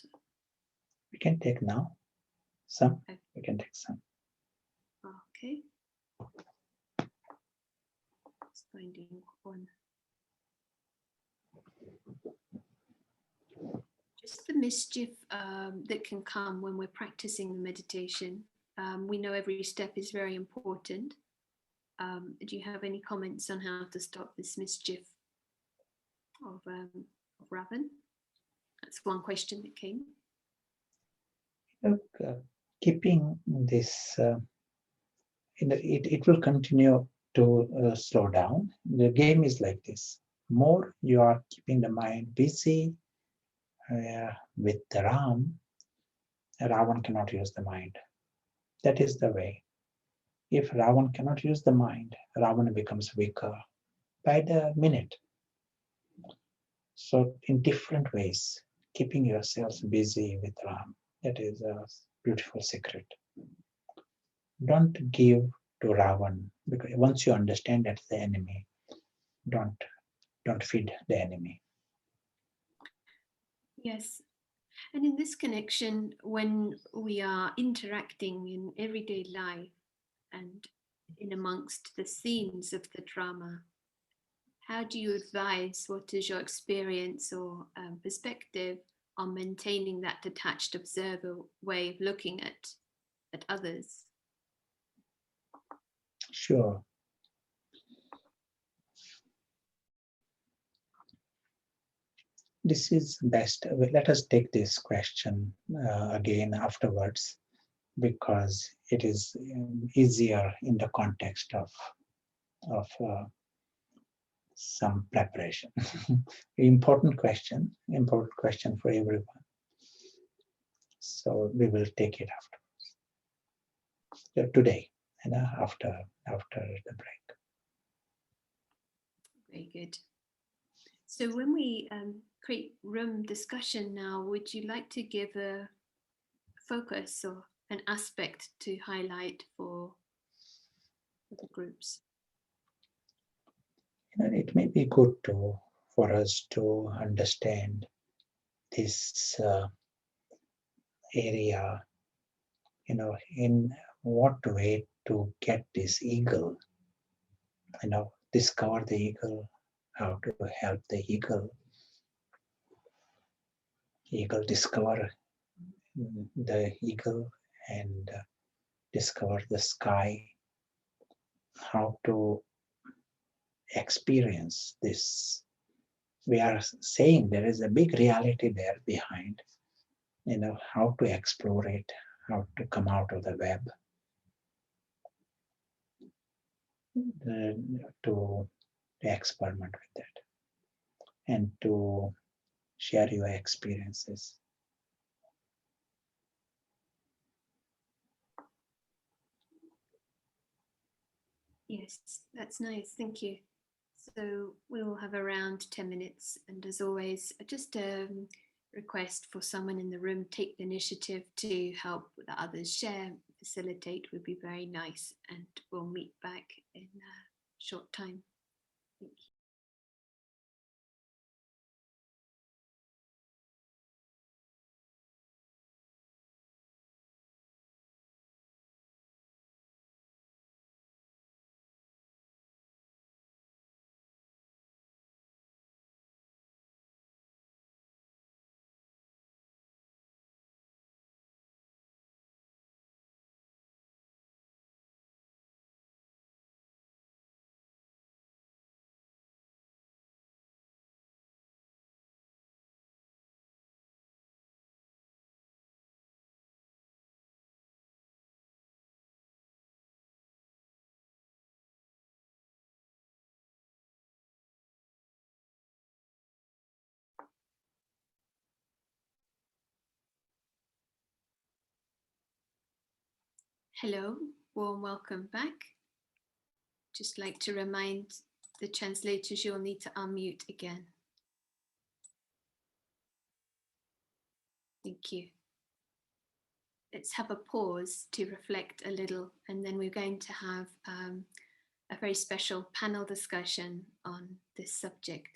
We can take now some. Okay. We can take some. Okay. Just finding one. Just the mischief that can come when we're practicing the meditation. We know every step is very important. Do you have any comments on how to stop this mischief of Ravan? That's one question that came. Look, keeping this, it will continue to slow down. The game is like this. More you are keeping the mind busy with the Ram, Ravan cannot use the mind. That is the way. If Ravan cannot use the mind, Ravana becomes weaker by the minute. So in different ways, keeping yourselves busy with Ram, that is a beautiful secret. Don't give to Ravan, because once you understand that's the enemy, don't feed the enemy. Yes. And in this connection, when we are interacting in everyday life and in amongst the scenes of the drama, how do you advise, what is your experience or perspective on maintaining that detached observer way of looking at others? Sure. This is best. Let us take this question again afterwards, because it is easier in the context of some preparation. Important question for everyone. So we will take it afterwards. Today, and after the break. Very good. So when we create room discussion now, would you like to give a focus or an aspect to highlight for the groups? It may be good for us to understand this area, in what way to get this eagle, discover the eagle, how to help the eagle discover the eagle and discover the sky, how to experience this. We are saying there is a big reality there behind, how to explore it, how to come out of the web, to experiment with that, and to share your experiences. Yes, that's nice. Thank you. So we will have around 10 minutes. And as always, just a request for someone in the room, take the initiative to help the others share, facilitate would be very nice. And we'll meet back in a short time. Thank you. Hello, warm welcome back. Just like to remind the translators you'll need to unmute again. Thank you. Let's have a pause to reflect a little, and then we're going to have a very special panel discussion on this subject.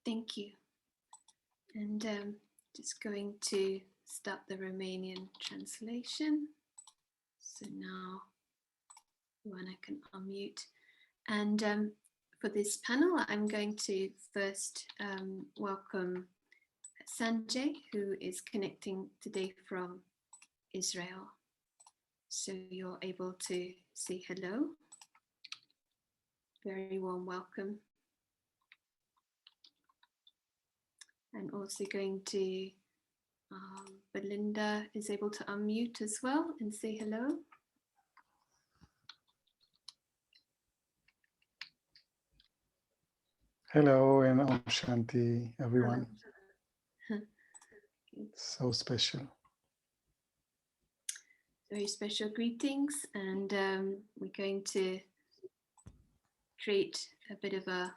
Thank you. And just going to start the Romanian translation. So now Ioana can unmute. And for this panel, I'm going to first welcome Sanjay, who is connecting today from Israel. So you're able to say hello. Very warm welcome. And also going to, Belinda is able to unmute as well and say hello. Hello and Om Shanti, everyone. So special. Very special greetings, and we're going to create a bit of a,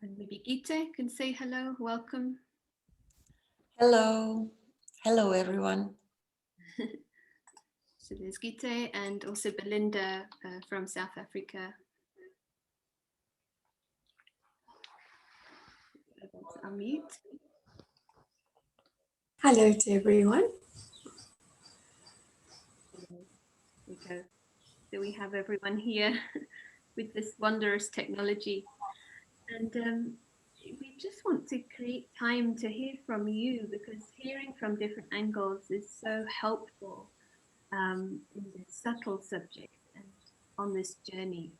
and maybe Gita can say hello, welcome. Hello, hello everyone. So there's Gita and also Belinda from South Africa. Unmute. Hello to everyone. There we go. So we have everyone here with this wondrous technology. And we just want to create time to hear from you, because hearing from different angles is so helpful in this subtle subject and on this journey.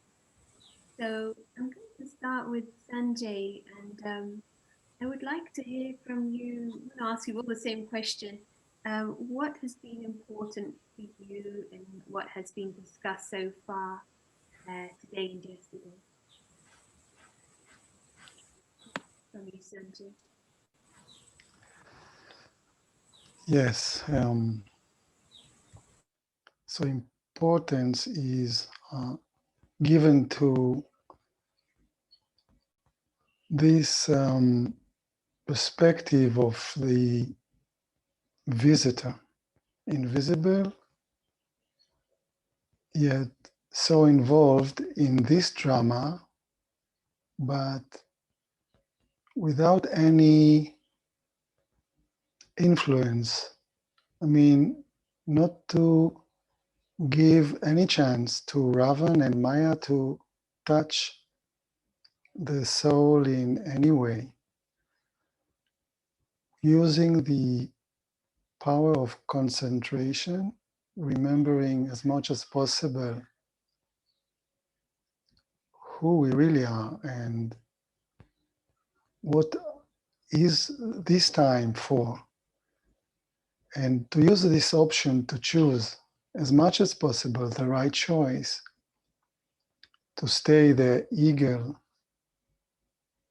So I'm going to start with Sanjay, and I would like to hear from you. I'm going to ask you all the same question. What has been important for you, and what has been discussed so far today and yesterday? From you, Sanjay. Yes. So importance is given to this perspective of the visitor, invisible, yet so involved in this drama, but without any influence. I mean, not to give any chance to Ravan and Maya to touch the soul in any way, using the power of concentration, remembering as much as possible who we really are and what is this time for, and to use this option to choose as much as possible the right choice, to stay the eagle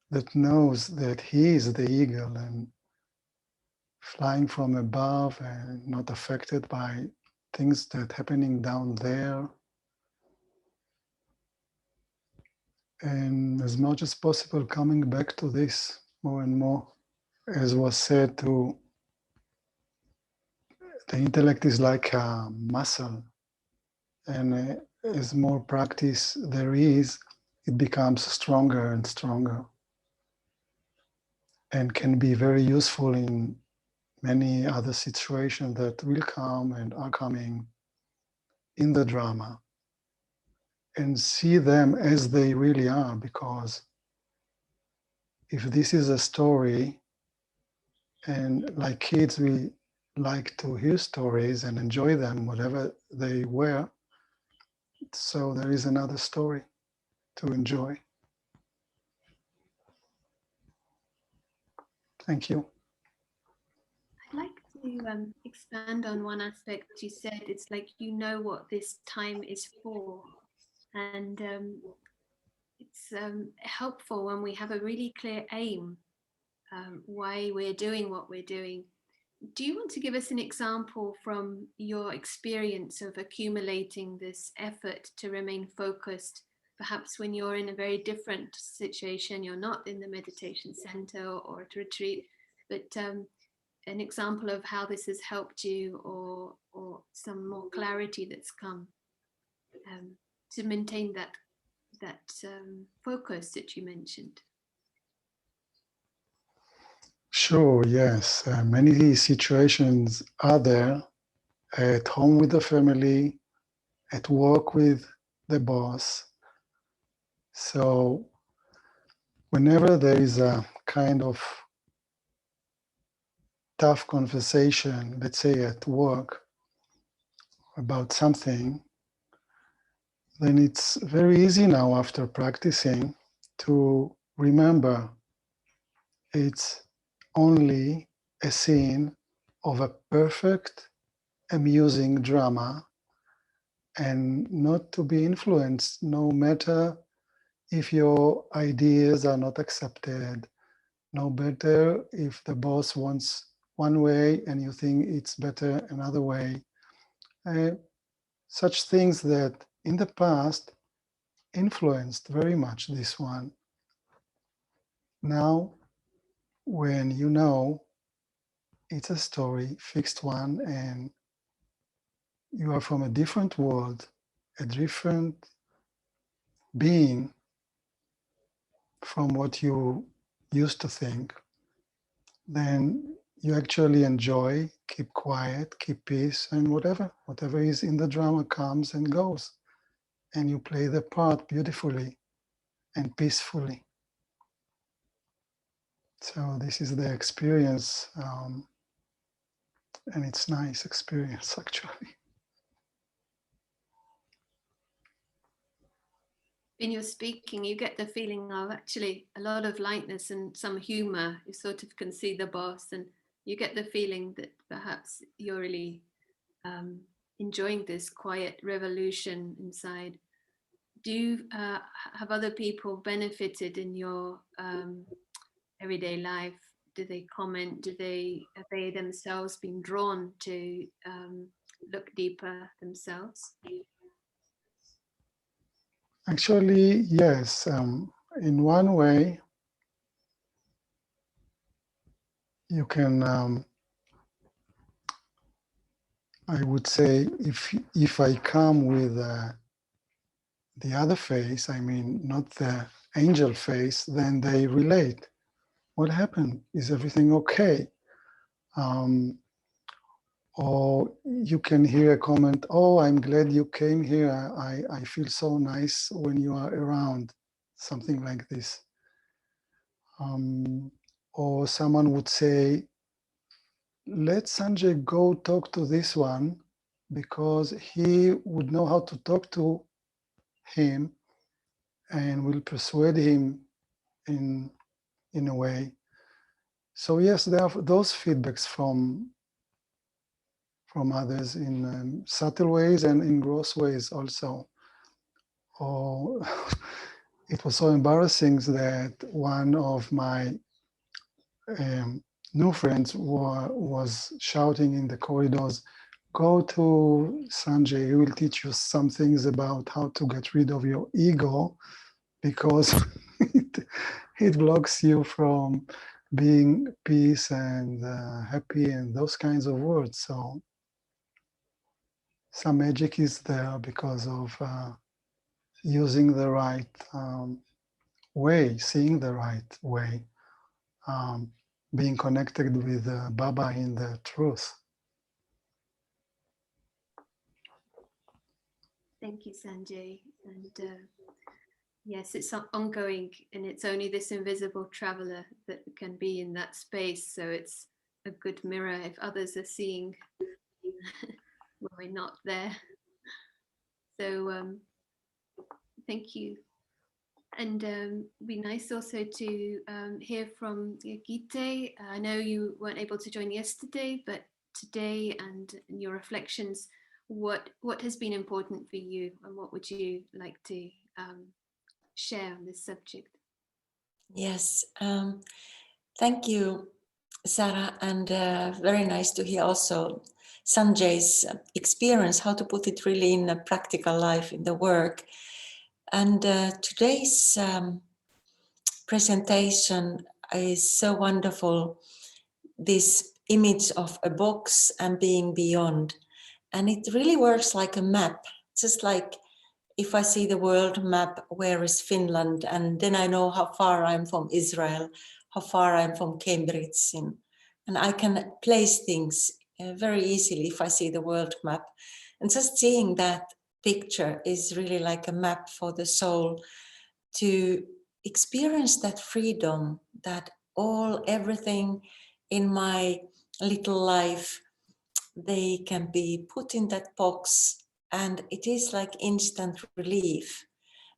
that knows that he is the eagle and flying from above and not affected by things that happening down there. And as much as possible coming back to this more and more. As was said, to the intellect is like a muscle, and as more practice there is, it becomes stronger and stronger and can be very useful in many other situations that will come and are coming in the drama, and see them as they really are. Because if this is a story, and like kids, we like to hear stories and enjoy them, whatever they were, so there is another story to enjoy. Thank you. I'd like to expand on one aspect you said. It's like you know what this time is for. And it's helpful when we have a really clear aim, why we're doing what we're doing. Do you want to give us an example from your experience of accumulating this effort to remain focused, perhaps when you're in a very different situation, you're not in the meditation center or at a retreat, but an example of how this has helped you, or some more clarity that's come to maintain that focus that you mentioned? Sure, yes. Many situations are there, at home with the family, at work with the boss. So whenever there is a kind of tough conversation, let's say at work, about something, then it's very easy now after practicing to remember it's only a scene of a perfect, amusing drama, and not to be influenced, no matter if your ideas are not accepted, no matter if the boss wants one way and you think it's better another way. Such things that in the past influenced very much this one. Now, when you know it's a story, fixed one, and you are from a different world, a different being from what you used to think, then you actually enjoy, keep quiet, keep peace, and whatever is in the drama comes and goes. And you play the part beautifully and peacefully. So this is the experience, and it's nice experience actually. In your speaking, you get the feeling of actually a lot of lightness and some humor. You sort of can see the boss, and you get the feeling that perhaps you're really enjoying this quiet revolution inside. Do you have other people benefited in your everyday life? Do they comment? Have they themselves been drawn to look deeper themselves? Actually, yes. In one way, you can I would say if I come with the other face, I mean, not the angel face, then they relate. What happened? Is everything okay? Or you can hear a comment, oh, I'm glad you came here. I feel so nice when you are around, something like this. Or someone would say, let Sanjay go talk to this one because he would know how to talk to him and will persuade him in a way. So yes, there are those feedbacks from others in subtle ways and in gross ways also. Or it was so embarrassing that one of my new friends was shouting in the corridors, go to Sanjay, he will teach you some things about how to get rid of your ego, because it blocks you from being peace and happy and those kinds of words. So some magic is there because of using the right way, seeing the right way, being connected with Baba in the truth. Thank you, Sanjay. And yes, it's ongoing, and it's only this invisible traveler that can be in that space. So it's a good mirror if others are seeing when we're not there. So thank you. And it'd be nice also to hear from Gite. I know you weren't able to join yesterday, but today and in your reflections, what has been important for you, and what would you like to share on this subject? Yes, thank you, Sarah, and very nice to hear also Sanjay's experience, how to put it really in a practical life in the work. And today's presentation is so wonderful, this image of a box and being beyond. And it really works like a map, just like if I see the world map, where is Finland? And then I know how far I'm from Israel, how far I'm from Cambridge. And I can place things very easily if I see the world map. And just seeing that picture is really like a map for the soul to experience that freedom, that everything in my little life, they can be put in that box, and it is like instant relief.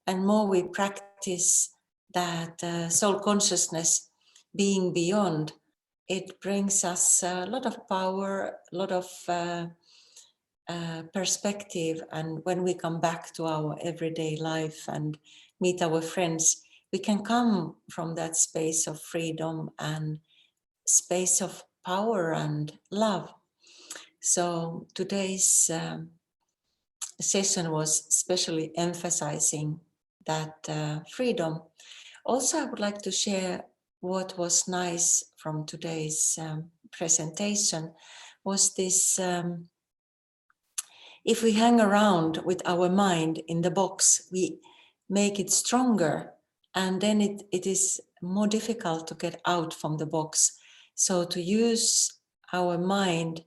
And more we practice that soul consciousness, being beyond, it brings us a lot of power, a lot of perspective. And when we come back to our everyday life and meet our friends, we can come from that space of freedom and space of power and love. So today's session was especially emphasizing that freedom. Also, I would like to share what was nice from today's presentation was this, if we hang around with our mind in the box, we make it stronger, and then it is more difficult to get out from the box. So to use our mind,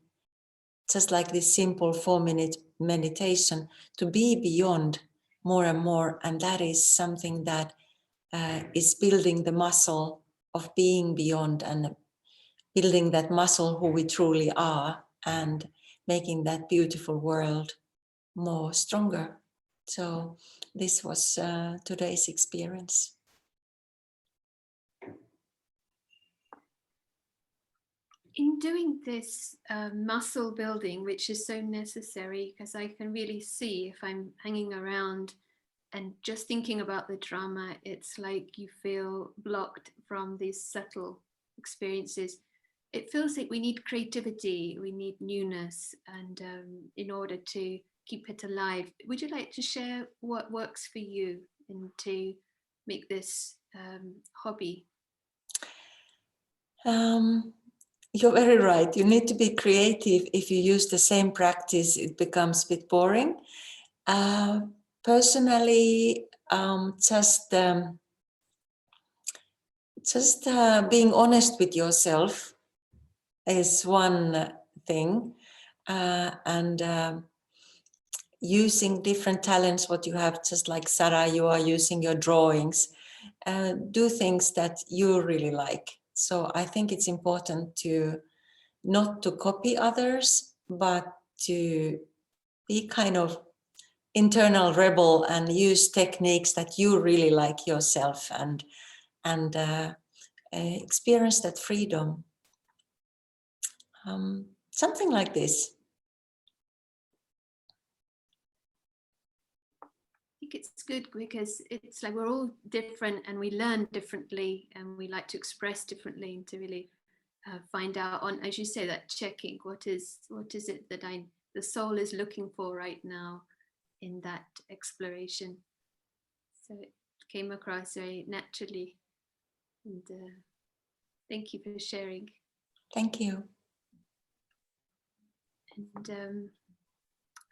just like this simple 4-minute meditation, to be beyond more and more. And that is something that is building the muscle of being beyond and building that muscle who we truly are and making that beautiful world more stronger. So this was today's experience. In doing this muscle building, which is so necessary, because I can really see if I'm hanging around and just thinking about the drama, it's like you feel blocked from these subtle experiences. It feels like we need creativity, we need newness, and in order to keep it alive. Would you like to share what works for you and to make this hobby? You're very right. You need to be creative. If you use the same practice, it becomes a bit boring. Personally, just being honest with yourself is one thing, and using different talents, what you have, just like Sarah, you are using your drawings, do things that you really like. So I think it's important to not to copy others, but to be kind of internal rebel and use techniques that you really like yourself, and experience that freedom. Something like this. I think it's good because it's like we're all different and we learn differently and we like to express differently, and to really find out on, as you say, that checking what is it that the soul is looking for right now in that exploration. So it came across very naturally, and thank you for sharing. Thank you. And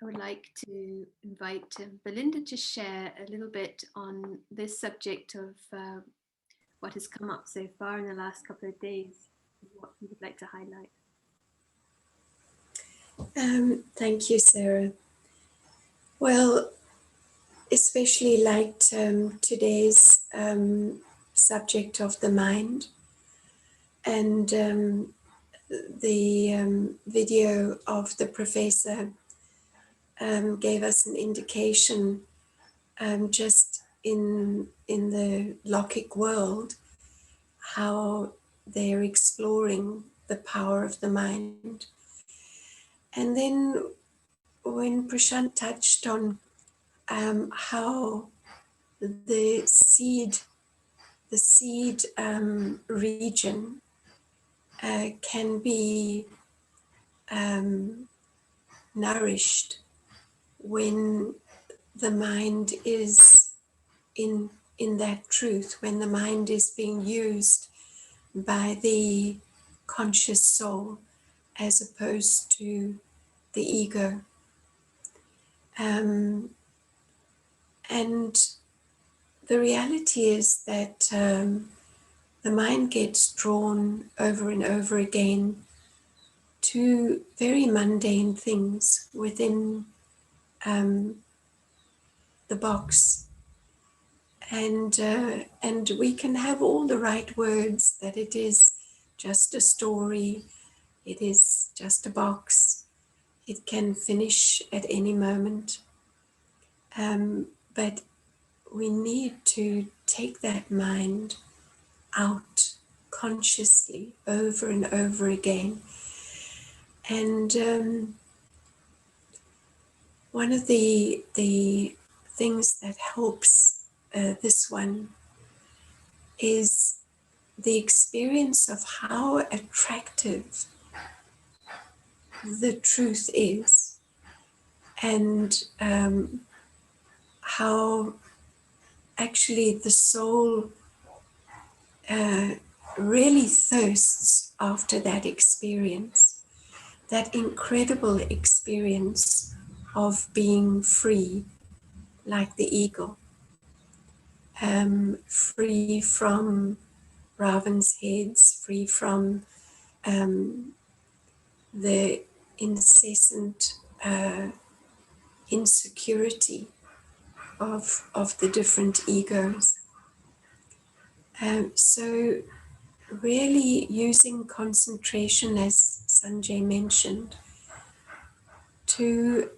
I would like to invite Belinda to share a little bit on this subject of what has come up so far in the last couple of days, what you would like to highlight. Thank you, Sarah. Well, especially like today's subject of the mind, and the video of the professor gave us an indication just in the Lokic world, how they're exploring the power of the mind. And then when Prashant touched on how the seed region can be nourished when the mind is in that truth, when the mind is being used by the conscious soul as opposed to the ego. And the reality is that the mind gets drawn over and over again to very mundane things within the box. And we can have all the right words that it is just a story, it is just a box, it can finish at any moment. But we need to take that mind out consciously over and over again. And one of the things that helps this one is the experience of how attractive the truth is, and how actually the soul really thirsts after that experience, that incredible experience of being free, like the eagle, free from Ravan's heads, free from the incessant insecurity of the different egos. So really using concentration, as Sanjay mentioned, to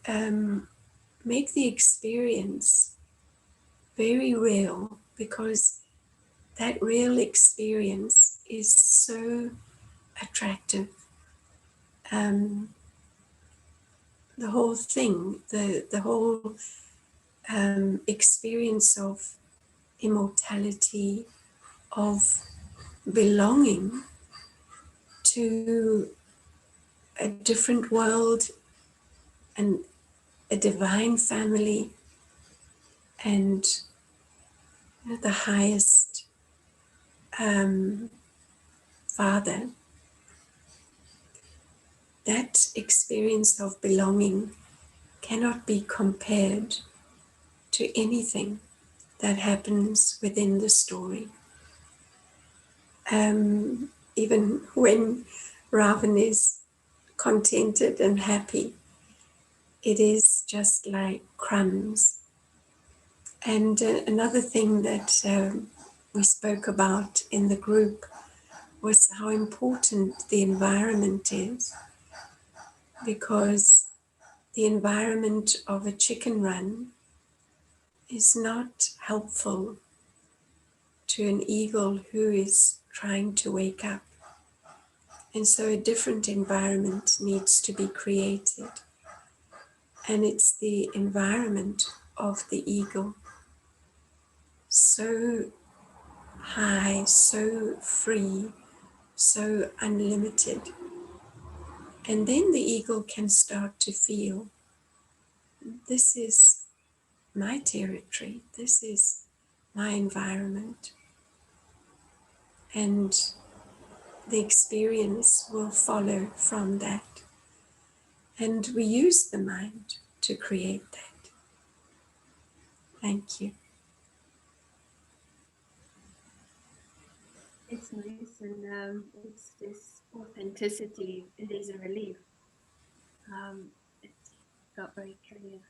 make the experience very real, because that real experience is so attractive. The whole thing, the whole experience of immortality, of belonging to a different world and a divine family, and the highest Father, that experience of belonging cannot be compared to anything that happens within the story. Even when Ravan is contented and happy, it is just like crumbs. And another thing that we spoke about in the group was how important the environment is, because the environment of a chicken run is not helpful to an eagle who is trying to wake up. And so a different environment needs to be created. And it's the environment of the eagle. So high, so free, so unlimited. And then the eagle can start to feel, this is my territory, this is my environment. And the experience will follow from that. And we use the mind to create that. Thank you. It's nice, and it's this authenticity. It is a relief. It got very clear.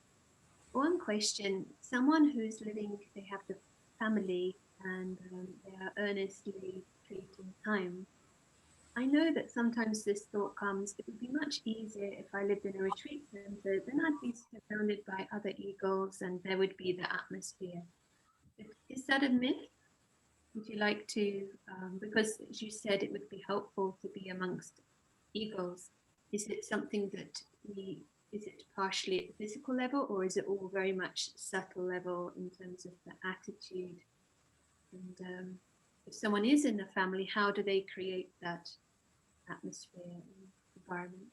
One question: someone who's living, they have the family, and they are earnestly treating time. I know that sometimes this thought comes, it would be much easier if I lived in a retreat center, then I'd be surrounded by other eagles and there would be the atmosphere. Is that a myth? Would you like to, because as you said, it would be helpful to be amongst eagles. Is it something that is it partially at the physical level, or is it all very much subtle level in terms of the attitude? And if someone is in a family, how do they create that atmosphere and environment?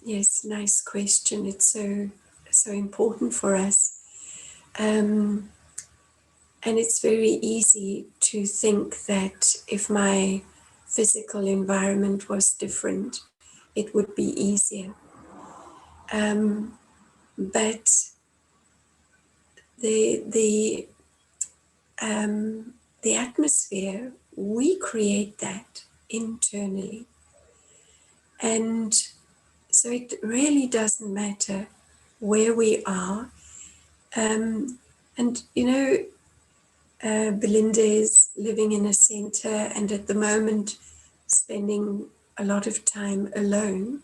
Yes, nice question. It's so important for us. And it's very easy to think that if my physical environment was different, it would be easier. But the atmosphere, we create that internally. And so it really doesn't matter where we are. And you know, Belinda is living in a center and at the moment spending a lot of time alone.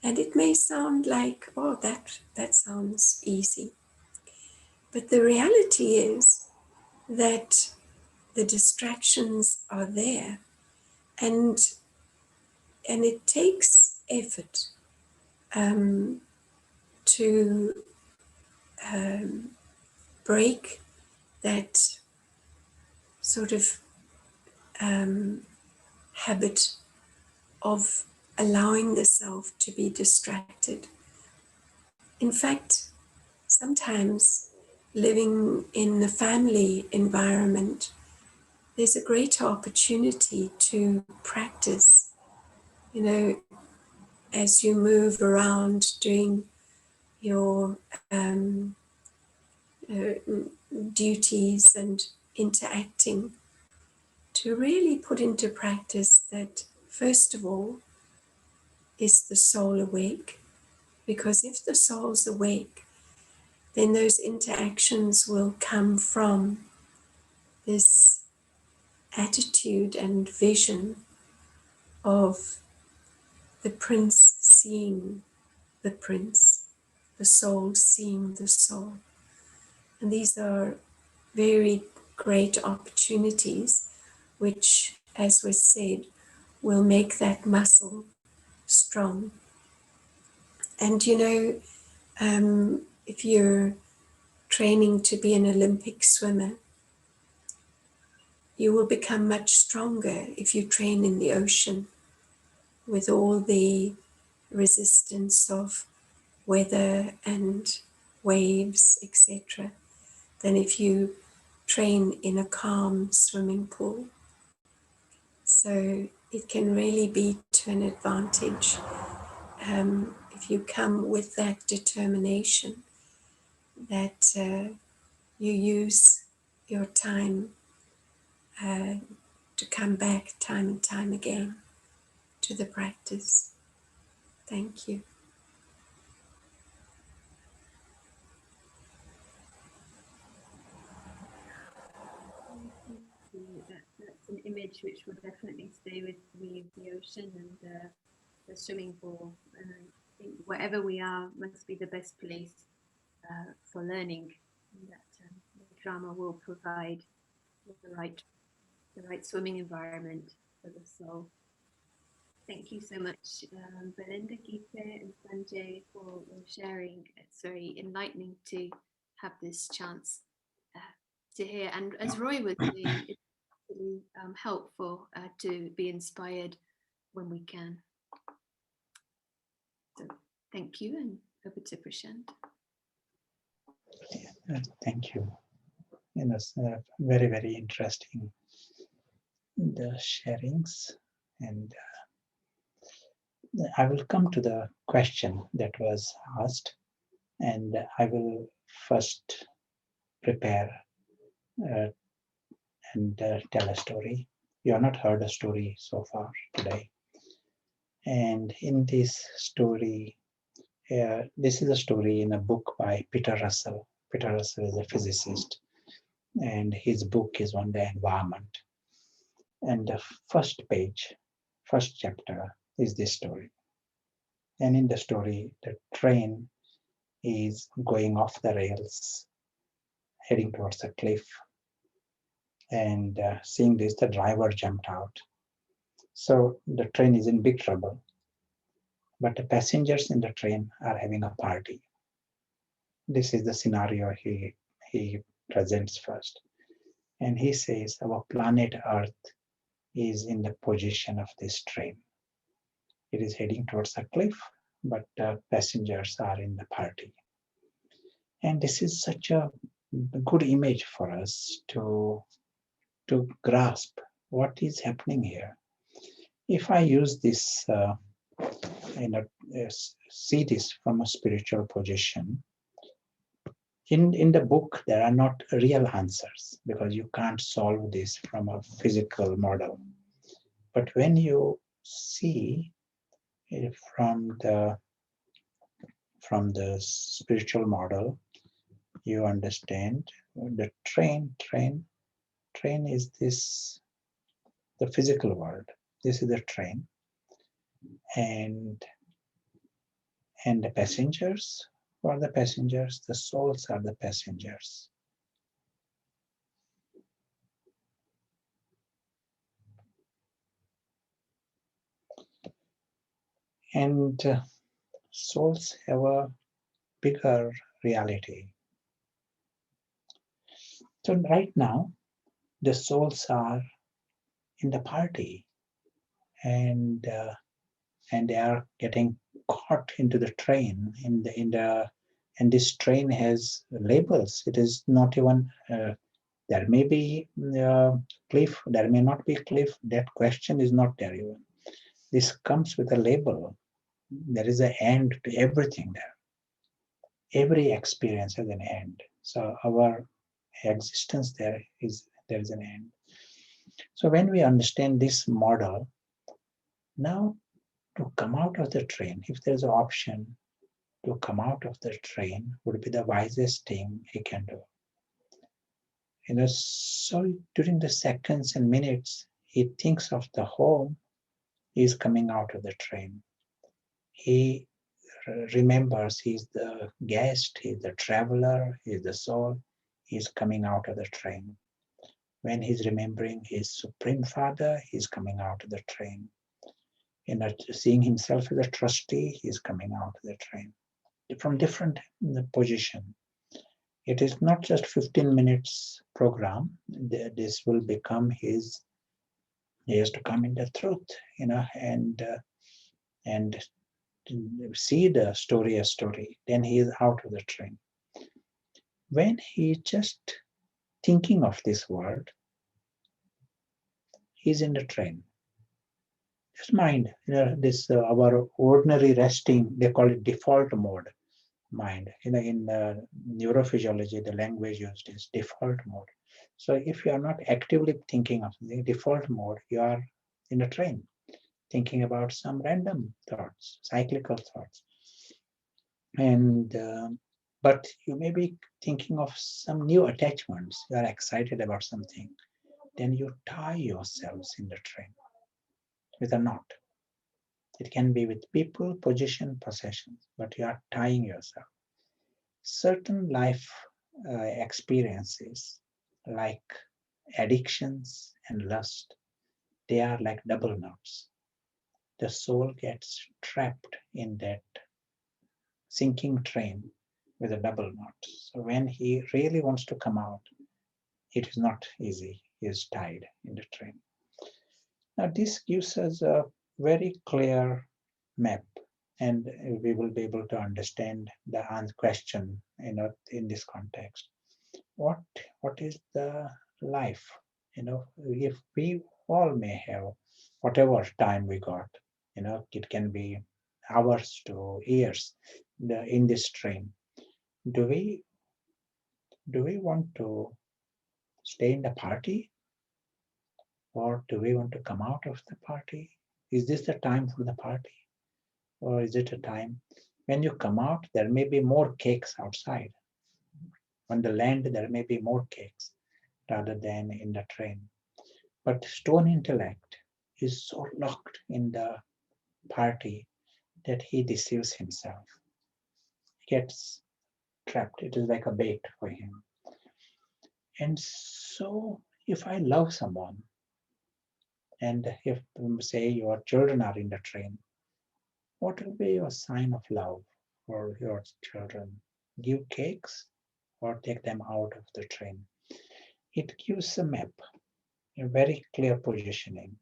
And it may sound like, oh, that sounds easy. But the reality is that the distractions are there, and it takes effort to break that sort of habit of allowing the self to be distracted. In fact, sometimes living in a family environment, there's a great opportunity to practice, you know, as you move around doing your duties and interacting, to really put into practice that, first of all, is the soul awake? Because if the soul's awake, then those interactions will come from this attitude and vision of the prince seeing the prince, the soul seeing the soul. And these are very great opportunities which, as was said, will make that muscle strong. And you know, if you're training to be an Olympic swimmer, you will become much stronger if you train in the ocean with all the resistance of weather and waves, etc., than if you train in a calm swimming pool. So it can really be to an advantage if you come with that determination that you use your time to come back time and time again to the practice. Thank you. That's an image which will definitely stay with me, the ocean and the swimming pool. And I think wherever we are must be the best place for learning. And that the drama will provide the right swimming environment for the soul. Thank you so much, Belinda, Gita, and Sanjay for sharing. It's very enlightening to have this chance to hear. And as Roy was saying, it's really helpful to be inspired when we can. So thank you, and over to Prashant. Thank you. It's very, very interesting, the sharings. And I will come to the question that was asked, and I will first prepare and tell a story. You have not heard a story so far today. And in this story, this is a story in a book by Peter Russell. Peter Russell is a physicist, and his book is on the environment. And the first page, first chapter is this story. And in the story, the train is going off the rails, heading towards a cliff. And seeing this, the driver jumped out. So the train is in big trouble. But the passengers in the train are having a party. This is the scenario he presents first. And he says, our planet Earth is in the position of this train. It is heading towards a cliff, but passengers are in the party. And this is such a good image for us to grasp what is happening here. If I use this, see this from a spiritual position, in the book, there are not real answers because you can't solve this from a physical model. But when you see from the spiritual model, you understand the train is this, the physical world. This is the train. And the passengers are the passengers, the souls are the passengers. And souls have a bigger reality. So right now, the souls are in the party, and they are getting caught into the train. And this train has labels. It is not even. There may be cliff. There may not be cliff. That question is not there even. This comes with a label. There is an end to everything there. Every experience has an end. So our existence there is an end. So when we understand this model, now to come out of the train, if there's an option to come out of the train, would be the wisest thing he can do. So during the seconds and minutes, he thinks of the home, he is coming out of the train. He remembers he's the guest, he's the traveler, he's the soul, he's coming out of the train. When he's remembering his Supreme Father, he's coming out of the train. Seeing himself as a trustee, he's coming out of the train. From different position. It is not just 15 minutes program. This will become his. He has to come in the truth, and see the story as story. Then he is out of the train. When he just thinking of this word, he's in the train. just mind, this our ordinary resting, they call it default mode mind. In neurophysiology, the language used is default mode. So if you are not actively thinking of the default mode, you are in a train, thinking about some random thoughts, cyclical thoughts. And but you may be thinking of some new attachments. You are excited about something. Then you tie yourselves in the train with a knot. It can be with people, position, possessions, but you are tying yourself. Certain life experiences, like addictions and lust, they are like double knots. The soul gets trapped in that sinking train with a double knot. So when he really wants to come out, it is not easy. He is tied in the train. Now this gives us a very clear map, and we will be able to understand the question in this context. What is the life? If we all may have whatever time we got, it can be hours to years in this train. Do we want to stay in the party, or do we want to come out of the party? Is this the time for the party, or is it a time when you come out, there may be more cakes outside? On the land, there may be more cakes rather than in the train. But stone intellect is so locked in the party that he deceives himself. He gets trapped. It is like a bait for him. And so if I love someone, and if, say, your children are in the train, what will be your sign of love for your children? Give cakes or take them out of the train? It gives a map, a very clear positioning,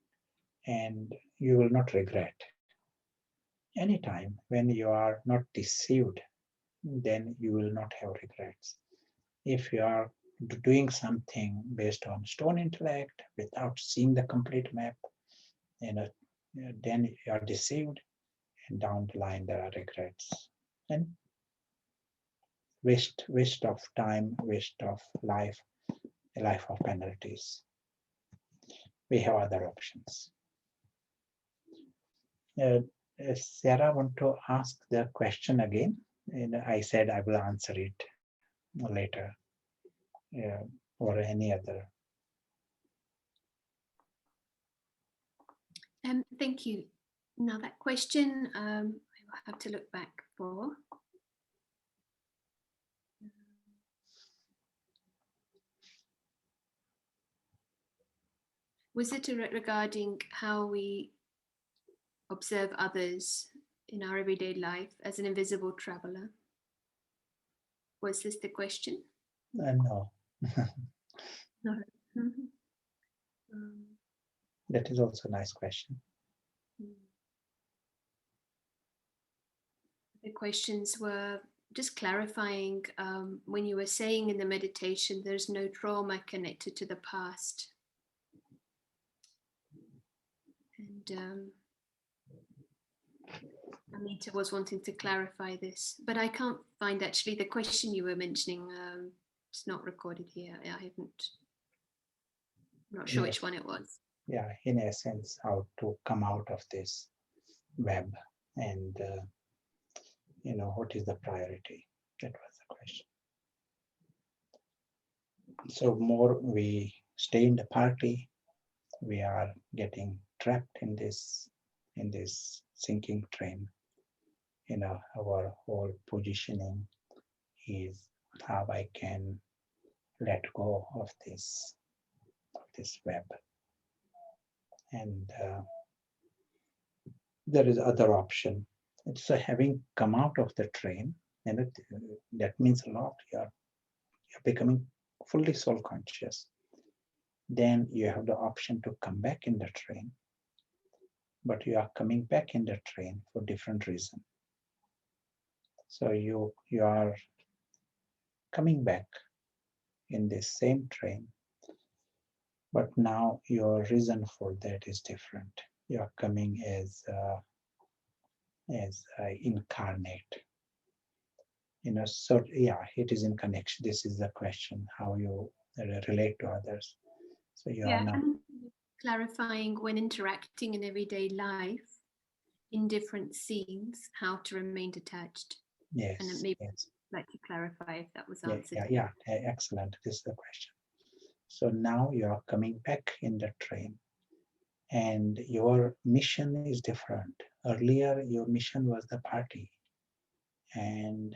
and you will not regret. Anytime when you are not deceived, then you will not have regrets. If you are doing something based on stone intellect without seeing the complete map, then you are deceived, and down the line there are regrets and waste of time, waste of life, a life of penalties. We have other options. Sarah, want to ask the question again? And I said I will answer it later, or any other. Thank you. Now that question, I will have to look back for. Was it regarding how we observe others in our everyday life as an invisible traveler? Was this the question? No. No. That is also a nice question. The questions were just clarifying when you were saying in the meditation, there's no trauma connected to the past. And Anita was wanting to clarify this, but I can't find actually the question you were mentioning. It's not recorded here. I haven't. I'm not sure which one it was. Yeah, in essence, how to come out of this web, and what is the priority? That was the question. So more we stay in the party, we are getting trapped in this sinking train. Our whole positioning is how I can let go of this web. And there is other option. So having come out of the train, and that means a lot. You're becoming fully soul conscious. Then you have the option to come back in the train, but you are coming back in the train for different reason. So you are coming back in this same train, but now your reason for that is different. you are coming as incarnate. So yeah, it is in connection. This is the question, how you relate to others. So you are now clarifying when interacting in everyday life in different scenes, how to remain detached. Yes. And maybe yes. like to clarify if that was Yeah, answered. yeah, excellent. This is the question. So now you are coming back in the train, and your mission is different. Earlier, your mission was the party, and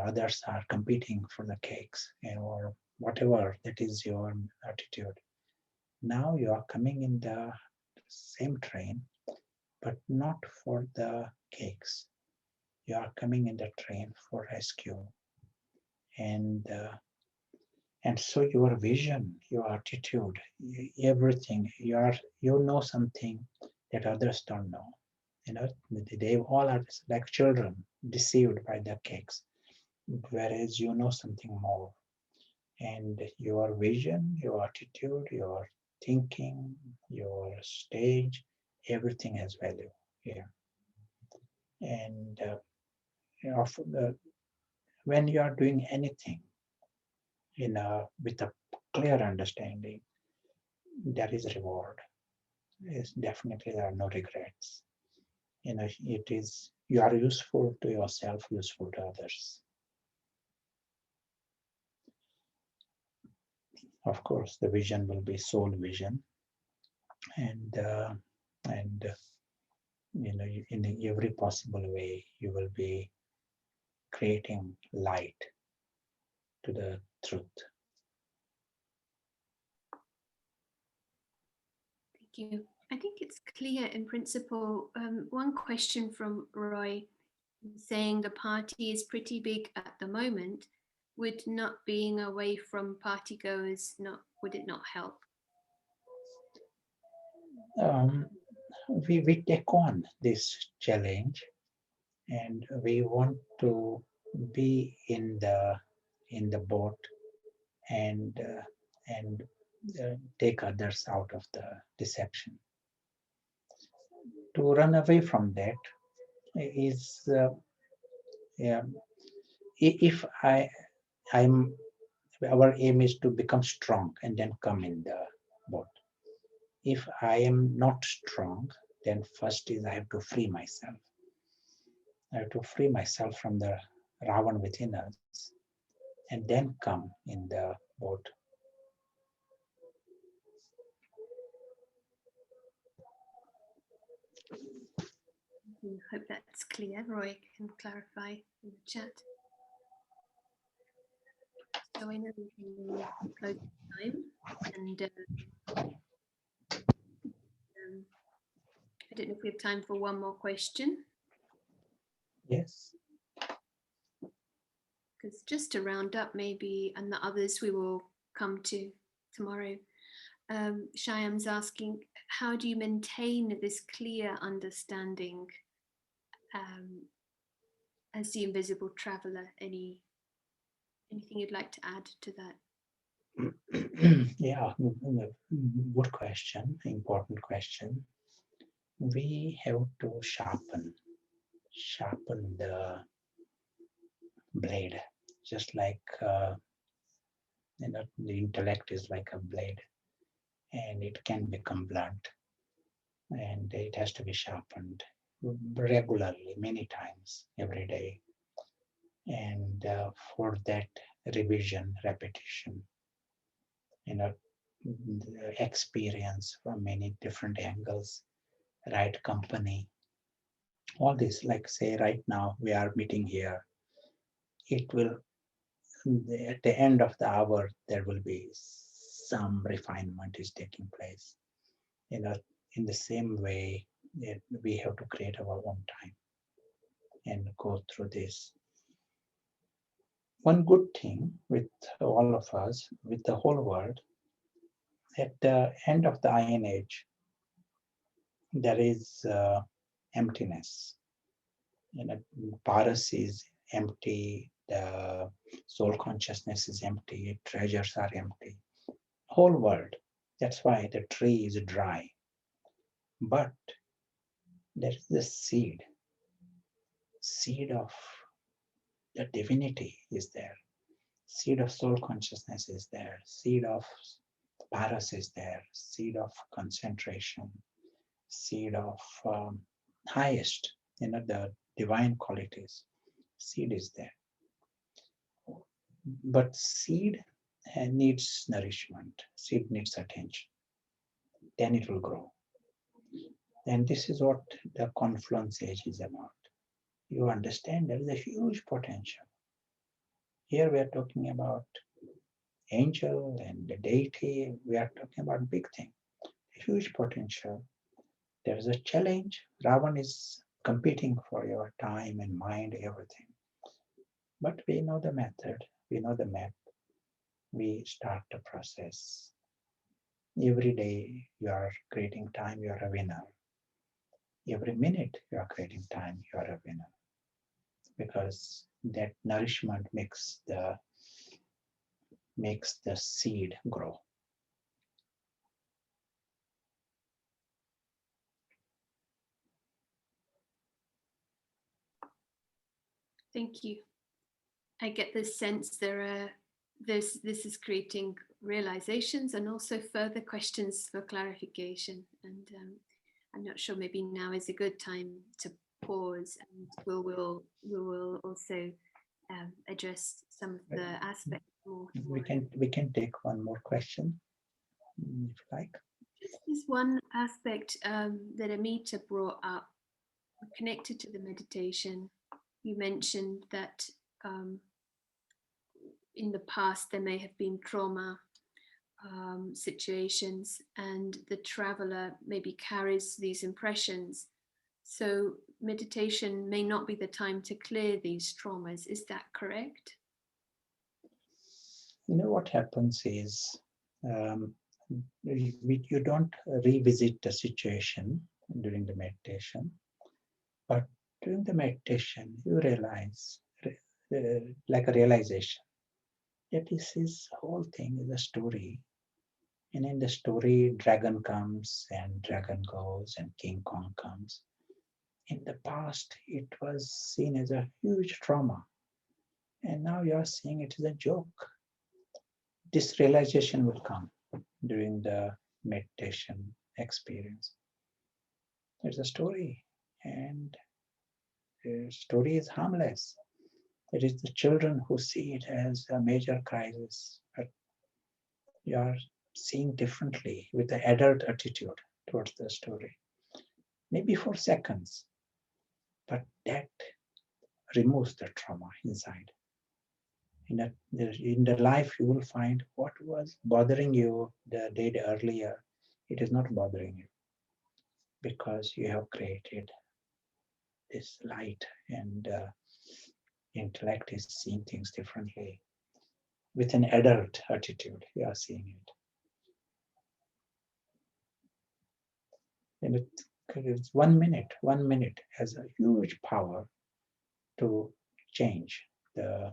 others are competing for the cakes or whatever that is your attitude. Now you are coming in the same train, but not for the cakes. You are coming in the train for rescue, and so your vision, your attitude, everything, you know something that others don't know. They all are like children deceived by the cakes, whereas you know something more. And your vision, your attitude, your thinking, your stage, everything has value here. And when you are doing anything with a clear understanding, there is reward. Yes, definitely there are no regrets. It is, you are useful to yourself, useful to others. Of course, the vision will be soul vision, and in every possible way, you will be creating light to the truth. Thank you. I think it's clear in principle. One question from Roy saying the party is pretty big at the moment. Would not being away from partygoers would it not help? We take on this challenge, and we want to be in the boat and take others out of the deception. To run away from that is if I'm our aim is to become strong and then come in the boat. If I am not strong, then first is I have to free myself. I have to free myself from the Ravan within us and then come in the boat. I hope that's clear. Roy can clarify in the chat. So I know we can close the time, and I don't know if we have time for one more question. Yes. Because just to round up maybe, and the others we will come to tomorrow. Shyam's asking, how do you maintain this clear understanding as the invisible traveler? Anything you'd like to add to that? Yeah, good question, important question. We have to sharpen the blade, just like the intellect is like a blade, and it can become blunt, and it has to be sharpened regularly, many times every day. And for that, revision, repetition, experience from many different angles, right company, all this, like say right now we are meeting here, it will, at the end of the hour, there will be some refinement is taking place. In the same way, we have to create our own time and go through this. One good thing with all of us, with the whole world, at the end of the Iron Age, there is emptiness. Paras is empty, the soul consciousness is empty, treasures are empty. Whole world. That's why the tree is dry. But there is the seed of the divinity is there. Seed of soul consciousness is there. Seed of paras is there. Seed of concentration. Seed of highest, the divine qualities. Seed is there. But seed needs nourishment. Seed needs attention. Then it will grow. And this is what the confluence age is about. You understand there is a huge potential. Here we are talking about angel and the deity. We are talking about big thing, huge potential. There is a challenge. Ravan is competing for your time and mind, everything. But we know the method. We know the map. We start the process. Every day you are creating time, you are a winner. Every minute you are creating time, you are a winner. Because that nourishment makes the seed grow. Thank you. I get this sense this is creating realizations and also further questions for clarification. And I'm not sure, maybe now is a good time to pause, and we will also address some of the aspects more. We can take one more question, if you like. Just this one aspect that Amita brought up, connected to the meditation. You mentioned that in the past there may have been trauma situations, and the traveler maybe carries these impressions. So meditation may not be the time to clear these traumas. Is that correct? What happens is you don't revisit the situation during the meditation, but during the meditation you realize, like a realization, that this whole thing is a story. And in the story, dragon comes and dragon goes and King Kong comes. In the past, it was seen as a huge trauma. And now you are seeing it as a joke. This realization will come during the meditation experience. There's a story, and the story is harmless. It is the children who see it as a major crisis, but you are seeing differently with the adult attitude towards the story. Maybe for seconds, but that removes the trauma inside. In the life, you will find what was bothering you the day earlier. It is not bothering you because you have created this light, and intellect is seeing things differently. With an adult attitude, you are seeing it. And it's 1 minute. 1 minute has a huge power to change the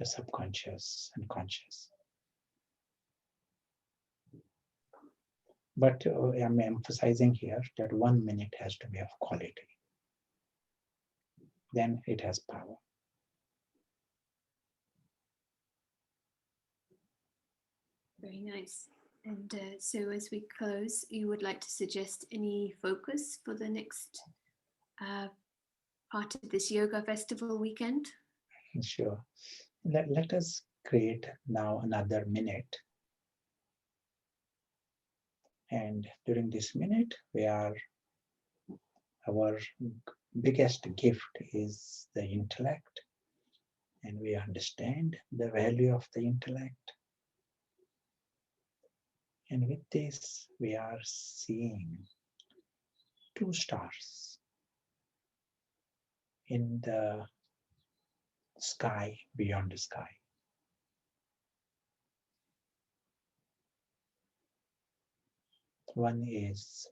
subconscious and conscious. But I'm emphasizing here that 1 minute has to be of quality. Then it has power. Very nice. And so as we close, you would like to suggest any focus for the next part of this yoga festival weekend? Sure. Let us create now another minute. And during this minute, our biggest gift is the intellect. And we understand the value of the intellect. And with this, we are seeing 2 stars in the sky, beyond the sky. One is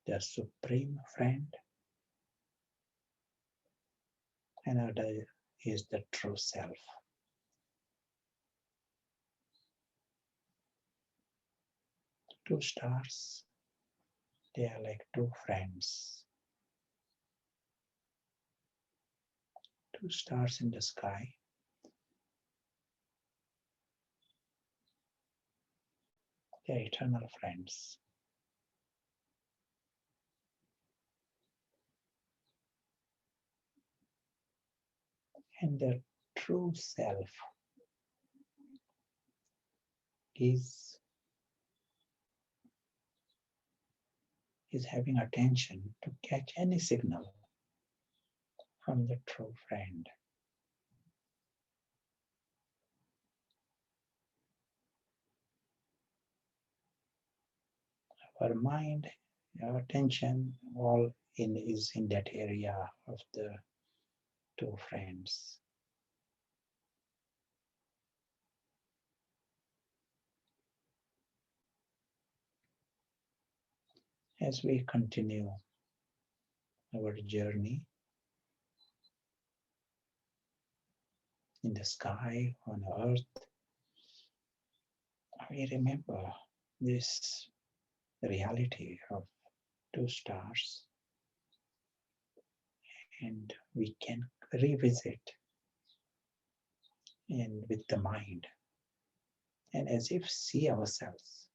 the Supreme Friend. Another is the True Self. Two stars, They are like two friends, two stars in the sky. They are eternal friends. And their true self is having attention to catch any signal from the true friend. Our mind, our attention, all is in that area of the two friends. As we continue our journey in the sky, on earth, we remember this reality of two stars, and we can revisit and with the mind, and as if see ourselves.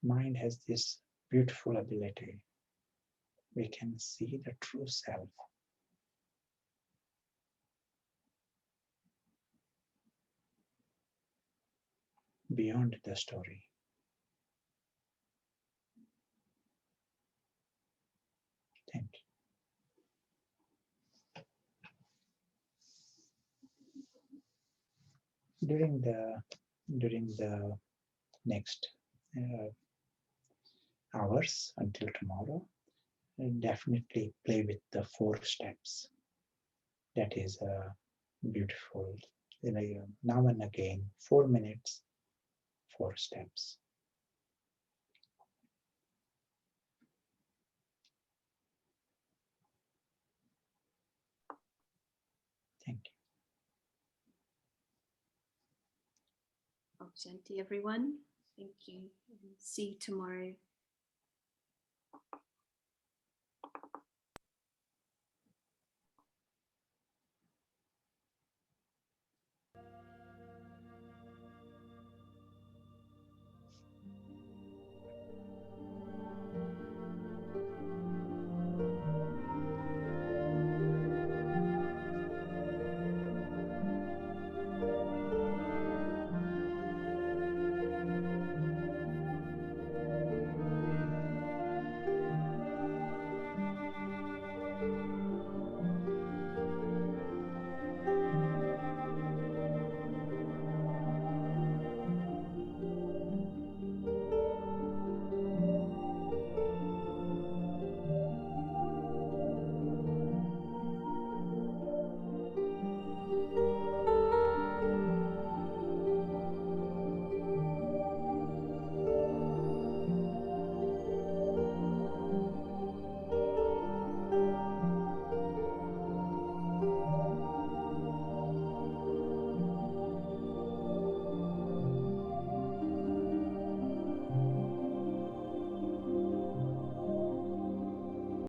Mind has this beautiful ability. We can see the true self. Beyond the story. Thank you. During the next hours until tomorrow, definitely play with the 4 steps. That is a beautiful, now and again, 4 minutes, 4 steps. Thank you. Om Shanti, everyone. Thank you. See you tomorrow.